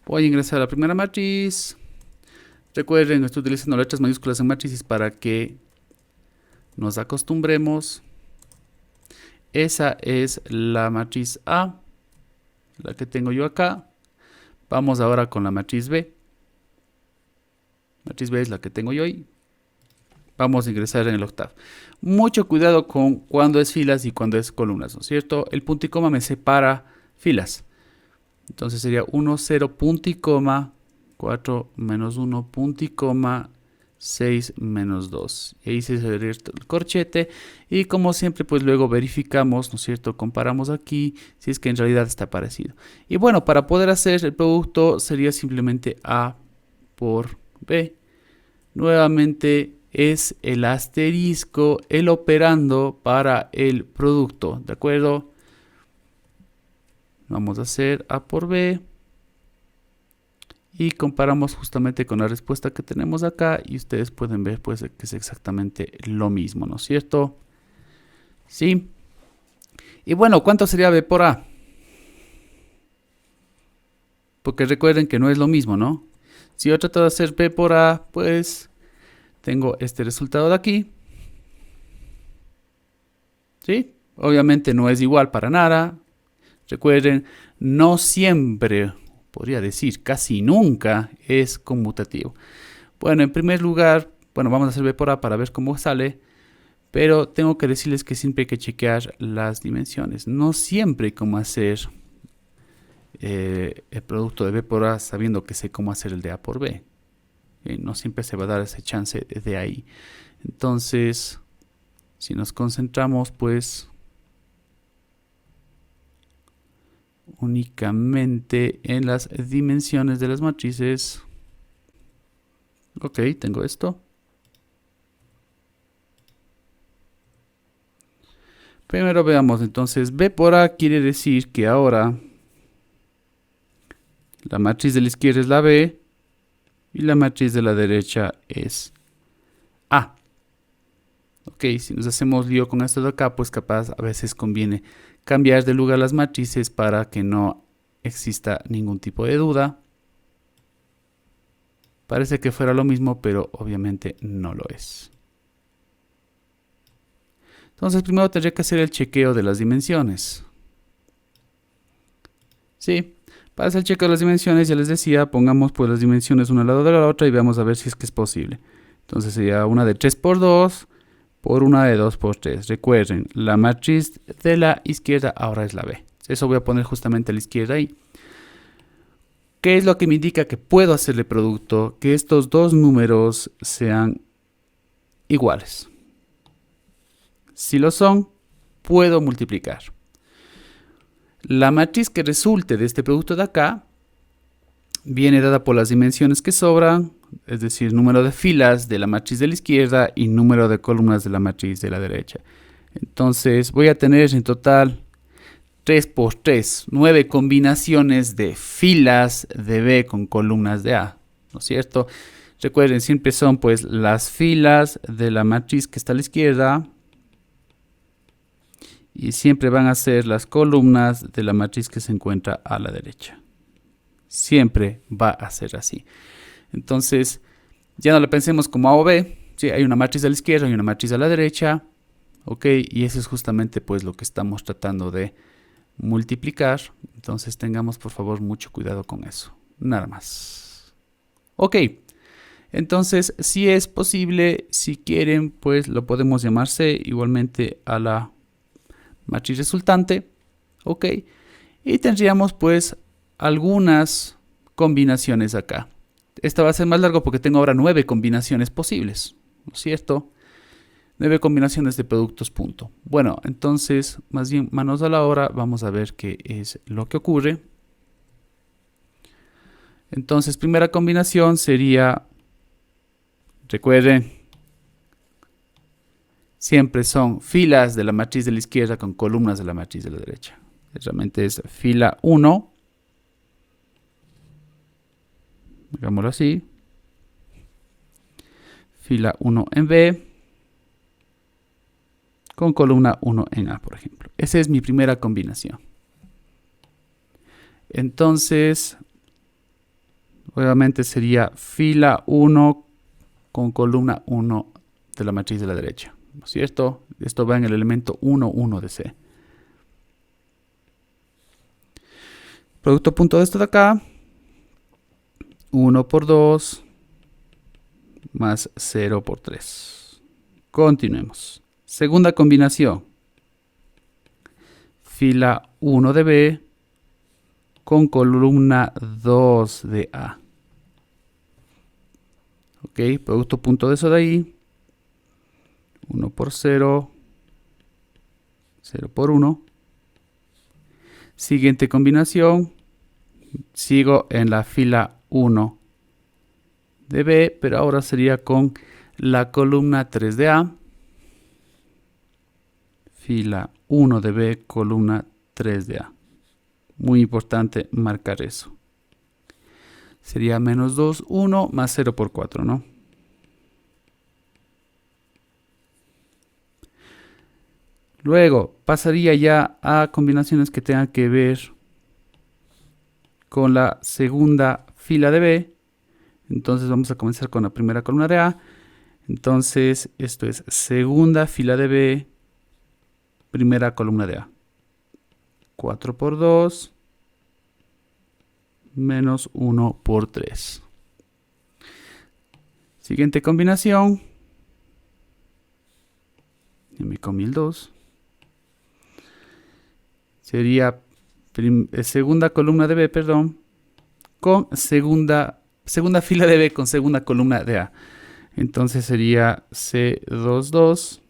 Voy a ingresar a la primera matriz. Recuerden, estoy utilizando letras mayúsculas en matrices para que nos acostumbremos. Esa es la matriz A, la que tengo yo acá. Vamos ahora con la matriz B. Matriz B es la que tengo yo ahí. Vamos a ingresar en el octavo. Mucho cuidado con cuando es filas y cuando es columnas, ¿no es cierto? El punto y coma me separa filas. Entonces sería 1, 0, punto y coma, 4 menos 1, punto y coma, 6 menos 2. Y ahí se cerraría el corchete. Y como siempre, pues luego verificamos, ¿no es cierto? Comparamos aquí si es que en realidad está parecido. Y bueno, para poder hacer el producto sería simplemente A por B. Nuevamente es el asterisco, el operando para el producto, ¿de acuerdo? Vamos a hacer A por B. Y comparamos justamente con la respuesta que tenemos acá y ustedes pueden ver pues que es exactamente lo mismo, ¿no es cierto? Sí. Y bueno, ¿cuánto sería B por A? Porque recuerden que no es lo mismo, ¿no? Si yo trato de hacer B por A, pues tengo este resultado de aquí. ¿Sí? Obviamente no es igual para nada. Recuerden, no siempre, podría decir casi nunca, es conmutativo. Bueno, en primer lugar, bueno, vamos a hacer B por A para ver cómo sale. Pero tengo que decirles que siempre hay que chequear las dimensiones. No siempre hay cómo hacer el producto de B por A sabiendo que sé cómo hacer el de A por B. No siempre se va a dar ese chance de ahí. Entonces, si nos concentramos pues únicamente en las dimensiones de las matrices. Ok, tengo esto. Primero veamos, entonces B por A quiere decir que ahora la matriz de la izquierda es la B y la matriz de la derecha es A. Ok, si nos hacemos lío con esto de acá, pues capaz a veces conviene cambiar de lugar las matrices para que no exista ningún tipo de duda. Parece que fuera lo mismo, pero obviamente no lo es. Entonces primero tendría que hacer el chequeo de las dimensiones. Sí, para hacer el chequeo de las dimensiones, ya les decía, pongamos pues las dimensiones una al lado de la otra y veamos a ver si es que es posible. Entonces sería una de 3 por 2 por una de 2 por 3. Recuerden, la matriz de la izquierda ahora es la B. Eso voy a poner justamente a la izquierda ahí. ¿Qué es lo que me indica que puedo hacerle producto? Que estos dos números sean iguales. Si lo son, puedo multiplicar. La matriz que resulte de este producto de acá viene dada por las dimensiones que sobran, es decir, número de filas de la matriz de la izquierda y número de columnas de la matriz de la derecha. Entonces voy a tener en total 3 por 3, 9 combinaciones de filas de B con columnas de A, ¿no es cierto? Recuerden, siempre son pues las filas de la matriz que está a la izquierda y siempre van a ser las columnas de la matriz que se encuentra a la derecha. Siempre va a ser así. Entonces, ya no lo pensemos como A o B. ¿Sí? Hay una matriz a la izquierda y una matriz a la derecha. ¿Ok? Y eso es justamente pues lo que estamos tratando de multiplicar. Entonces tengamos por favor mucho cuidado con eso. Nada más. Ok. Entonces, si es posible, si quieren, pues lo podemos llamar C igualmente a la matriz resultante. Ok. Y tendríamos pues algunas combinaciones acá. Esta va a ser más largo porque tengo ahora 9 combinaciones posibles, ¿no es cierto? 9 combinaciones de productos, punto. Bueno, entonces, más bien, manos a la obra, vamos a ver qué es lo que ocurre. Entonces, primera combinación sería, recuerden, siempre son filas de la matriz de la izquierda con columnas de la matriz de la derecha. Realmente es fila 1. Hagámoslo así. Fila 1 en B. Con columna 1 en A, por ejemplo. Esa es mi primera combinación. Entonces, obviamente sería fila 1 con columna 1 de la matriz de la derecha, ¿no es cierto? Esto va en el elemento 1, 1 de C. Producto punto de esto de acá. 1 por 2 más 0 por 3. Continuemos. Segunda combinación. Fila 1 de B con columna 2 de A. Ok, producto punto de eso de ahí. 1 por 0. 0 por 1. Siguiente combinación. Sigo en la fila 1 de B, pero ahora sería con la columna 3 de A, fila 1 de B, columna 3 de A. Muy importante marcar eso. Sería menos 2, 1 más 0 por 4, ¿no? Luego pasaría ya a combinaciones que tengan que ver con la segunda fila de B. Entonces vamos a comenzar con la primera columna de A. Entonces esto es segunda fila de B, primera columna de A. 4 por 2 menos 1 por 3. Siguiente combinación. Y me comí el 2. Sería segunda columna de B, perdón, con segunda fila de B con segunda columna de A. Entonces sería C22.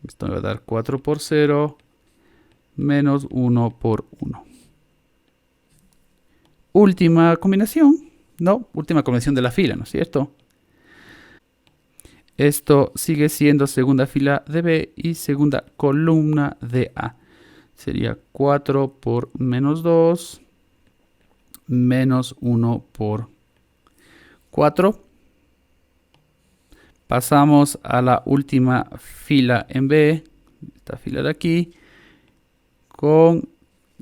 Esto me va a dar 4 por 0 menos 1 por 1. Última combinación. No, última combinación de la fila, ¿no es cierto? Esto sigue siendo segunda fila de B y segunda columna de A. Sería 4 por menos 2 menos 1 por 4. Pasamos a la última fila en B, esta fila de aquí, con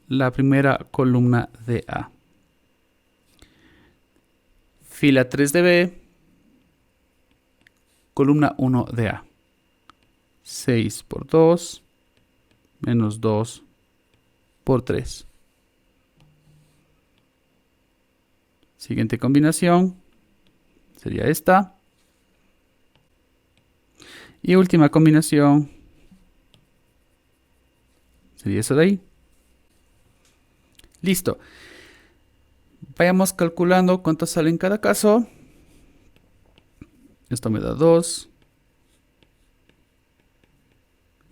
la primera columna de A. Fila 3 de B, columna 1 de A. 6 por 2 menos 2 por 3. Siguiente combinación sería esta. Y última combinación sería eso de ahí. Listo. Vayamos calculando cuánto sale en cada caso. Esto me da 2,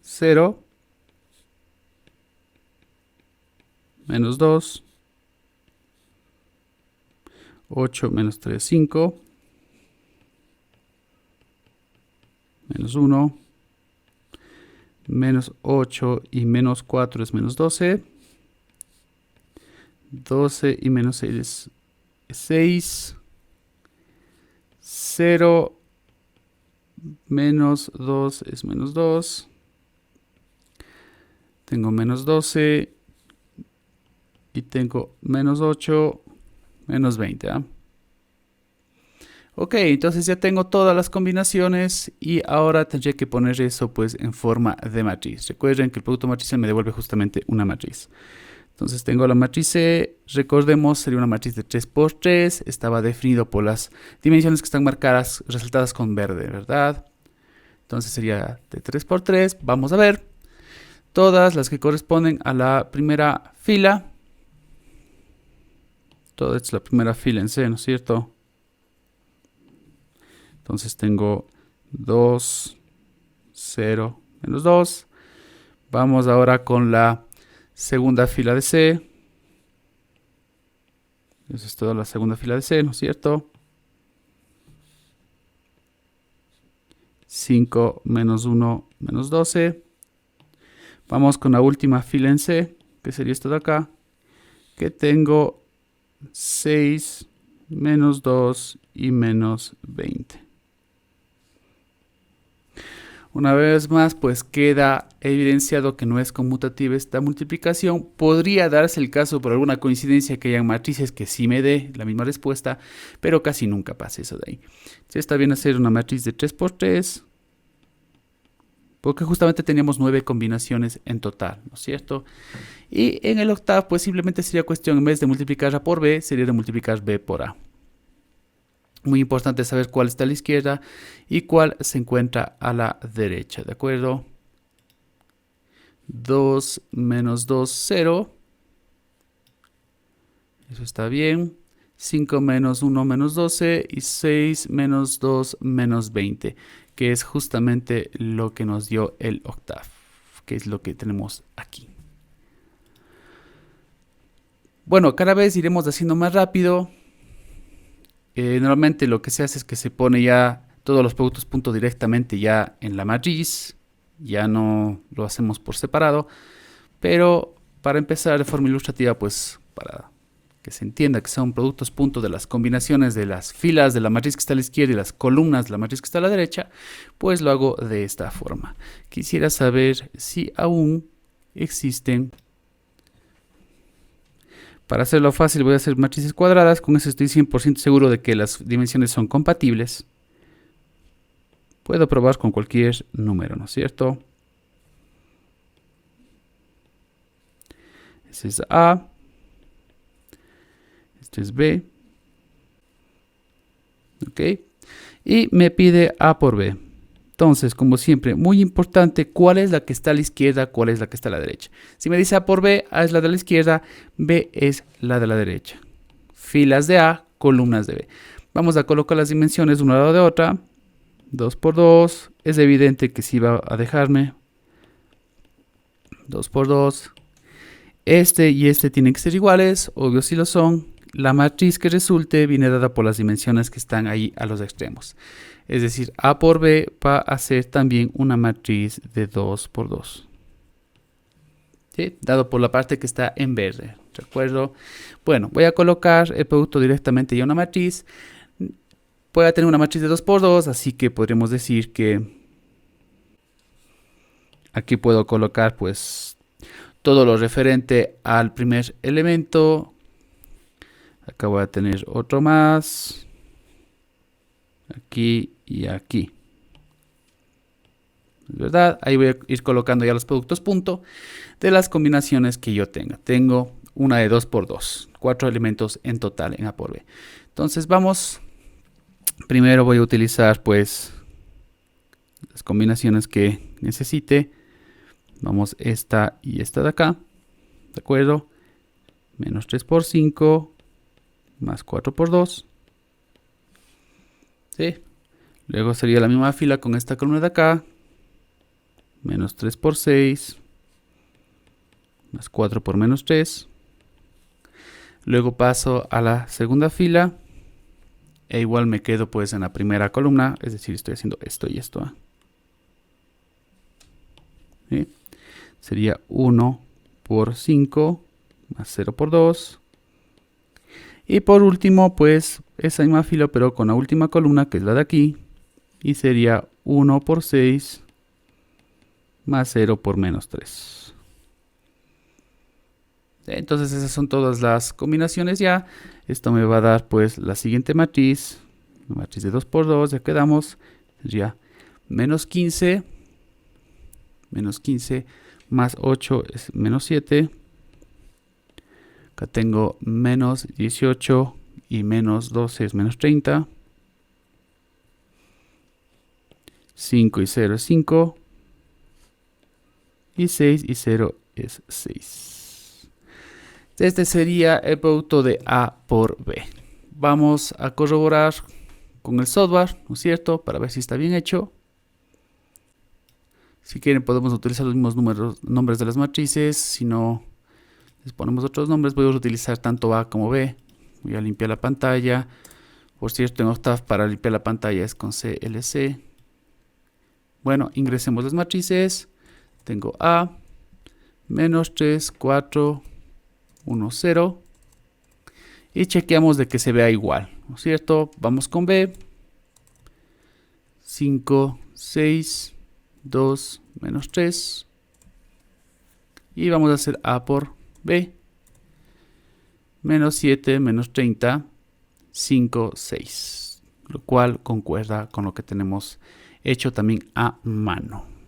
0, menos 2, 8 menos 3, 5, menos 1, menos 8 y menos 4 es menos 12, 12 y menos 6 es 6, 0 menos 2 es menos 2, tengo menos 12 y tengo menos 8, menos 20. ¿eh? Ok, entonces ya tengo todas las combinaciones y ahora tendré que poner eso pues en forma de matriz. Recuerden que el producto matricial me devuelve justamente una matriz. Entonces tengo la matriz C, recordemos, sería una matriz de 3 por 3, estaba definido por las dimensiones que están marcadas, resaltadas con verde, ¿verdad? Entonces sería de 3 por 3, vamos a ver todas las que corresponden a la primera fila. Toda esta es la primera fila en C, ¿no es cierto? Entonces tengo 2, 0, menos 2. Vamos ahora con la segunda fila de C. Esa es toda la segunda fila de C, ¿no es cierto? 5 menos 1 menos 12. Vamos con la última fila en C, que sería esta de acá, que tengo 6 menos 2 y menos 20. Una vez más, pues queda evidenciado que no es conmutativa esta multiplicación. Podría darse el caso por alguna coincidencia que hayan matrices que sí me dé la misma respuesta, pero casi nunca pasa eso de ahí. Entonces está bien hacer una matriz de 3 por 3, porque justamente teníamos 9 combinaciones en total, ¿no es cierto? Y en el octavo, pues simplemente sería cuestión, en vez de multiplicar A por B, sería de multiplicar B por A. Muy importante saber cuál está a la izquierda y cuál se encuentra a la derecha, ¿de acuerdo? 2 menos 2, 0. Eso está bien. 5 menos 1 menos 12 y 6 menos 2 menos 20, que es justamente lo que nos dio el octavo, que es lo que tenemos aquí. Bueno, cada vez iremos haciendo más rápido. Normalmente lo que se hace es que se pone ya todos los productos punto directamente ya en la matriz, ya no lo hacemos por separado, pero para empezar de forma ilustrativa, pues para que se entienda que son productos punto de las combinaciones de las filas de la matriz que está a la izquierda y las columnas de la matriz que está a la derecha, pues lo hago de esta forma. Quisiera saber si aún existen. Para hacerlo fácil voy a hacer matrices cuadradas, con eso estoy 100% seguro de que las dimensiones son compatibles. Puedo probar con cualquier número, ¿no es cierto? Ese es A. Este es B. Ok. Y me pide A por B. Entonces, como siempre, muy importante, ¿cuál es la que está a la izquierda? ¿Cuál es la que está a la derecha? Si me dice A por B, A es la de la izquierda, B es la de la derecha. Filas de A, columnas de B. Vamos a colocar las dimensiones una al lado de otra. 2 por 2. Es evidente que sí va a dejarme. 2 por 2. Este y este tienen que ser iguales. Obvio si lo son. La matriz que resulte viene dada por las dimensiones que están ahí a los extremos. Es decir, A por B va a ser también una matriz de 2 por 2. ¿Sí? Dado por la parte que está en verde. ¿De acuerdo? Bueno, voy a colocar el producto directamente ya en una matriz. Voy a tener una matriz de 2 por 2, así que podríamos decir que aquí puedo colocar pues todo lo referente al primer elemento. Acá voy a tener otro más. Aquí y aquí. ¿Verdad? Ahí voy a ir colocando ya los productos punto de las combinaciones que yo tenga. Tengo una de 2 por 2. 4 elementos en total en A por B. Entonces vamos. Primero voy a utilizar pues las combinaciones que necesite. Vamos esta y esta de acá. ¿De acuerdo? Menos 3 por 5. Más 4 por 2. ¿Sí? Luego sería la misma fila con esta columna de acá. Menos 3 por 6. Más 4 por menos 3. Luego paso a la segunda fila. E igual me quedo pues en la primera columna. Es decir, estoy haciendo esto y esto. ¿Sí? Sería 1 por 5. Más 0 por 2. Y por último, pues esa misma fila, pero con la última columna, que es la de aquí. Y sería 1 por 6 más 0 por menos 3. Entonces esas son todas las combinaciones ya. Esto me va a dar pues la siguiente matriz. La matriz de 2 por 2, ya quedamos. Sería menos 15. Menos 15 más 8 es menos 7. Acá tengo menos 18 y menos 12 es menos 30. 5 y 0 es 5. Y 6 y 0 es 6. Este sería el producto de A por B. Vamos a corroborar con el software, ¿no es cierto? Para ver si está bien hecho. Si quieren podemos utilizar los mismos nombres de las matrices. Si no, les ponemos otros nombres. Voy a utilizar tanto A como B. Voy a limpiar la pantalla. Por cierto, en Octave para limpiar la pantalla es con CLC. Bueno, ingresemos las matrices. Tengo A, menos 3, 4, 1, 0. Y chequeamos de que se vea igual, ¿no es cierto? Vamos con B. 5, 6, 2, menos 3. Y vamos a hacer A por B. Menos 7, menos 30, 5, 6. Lo cual concuerda con lo que tenemos hecho también a mano.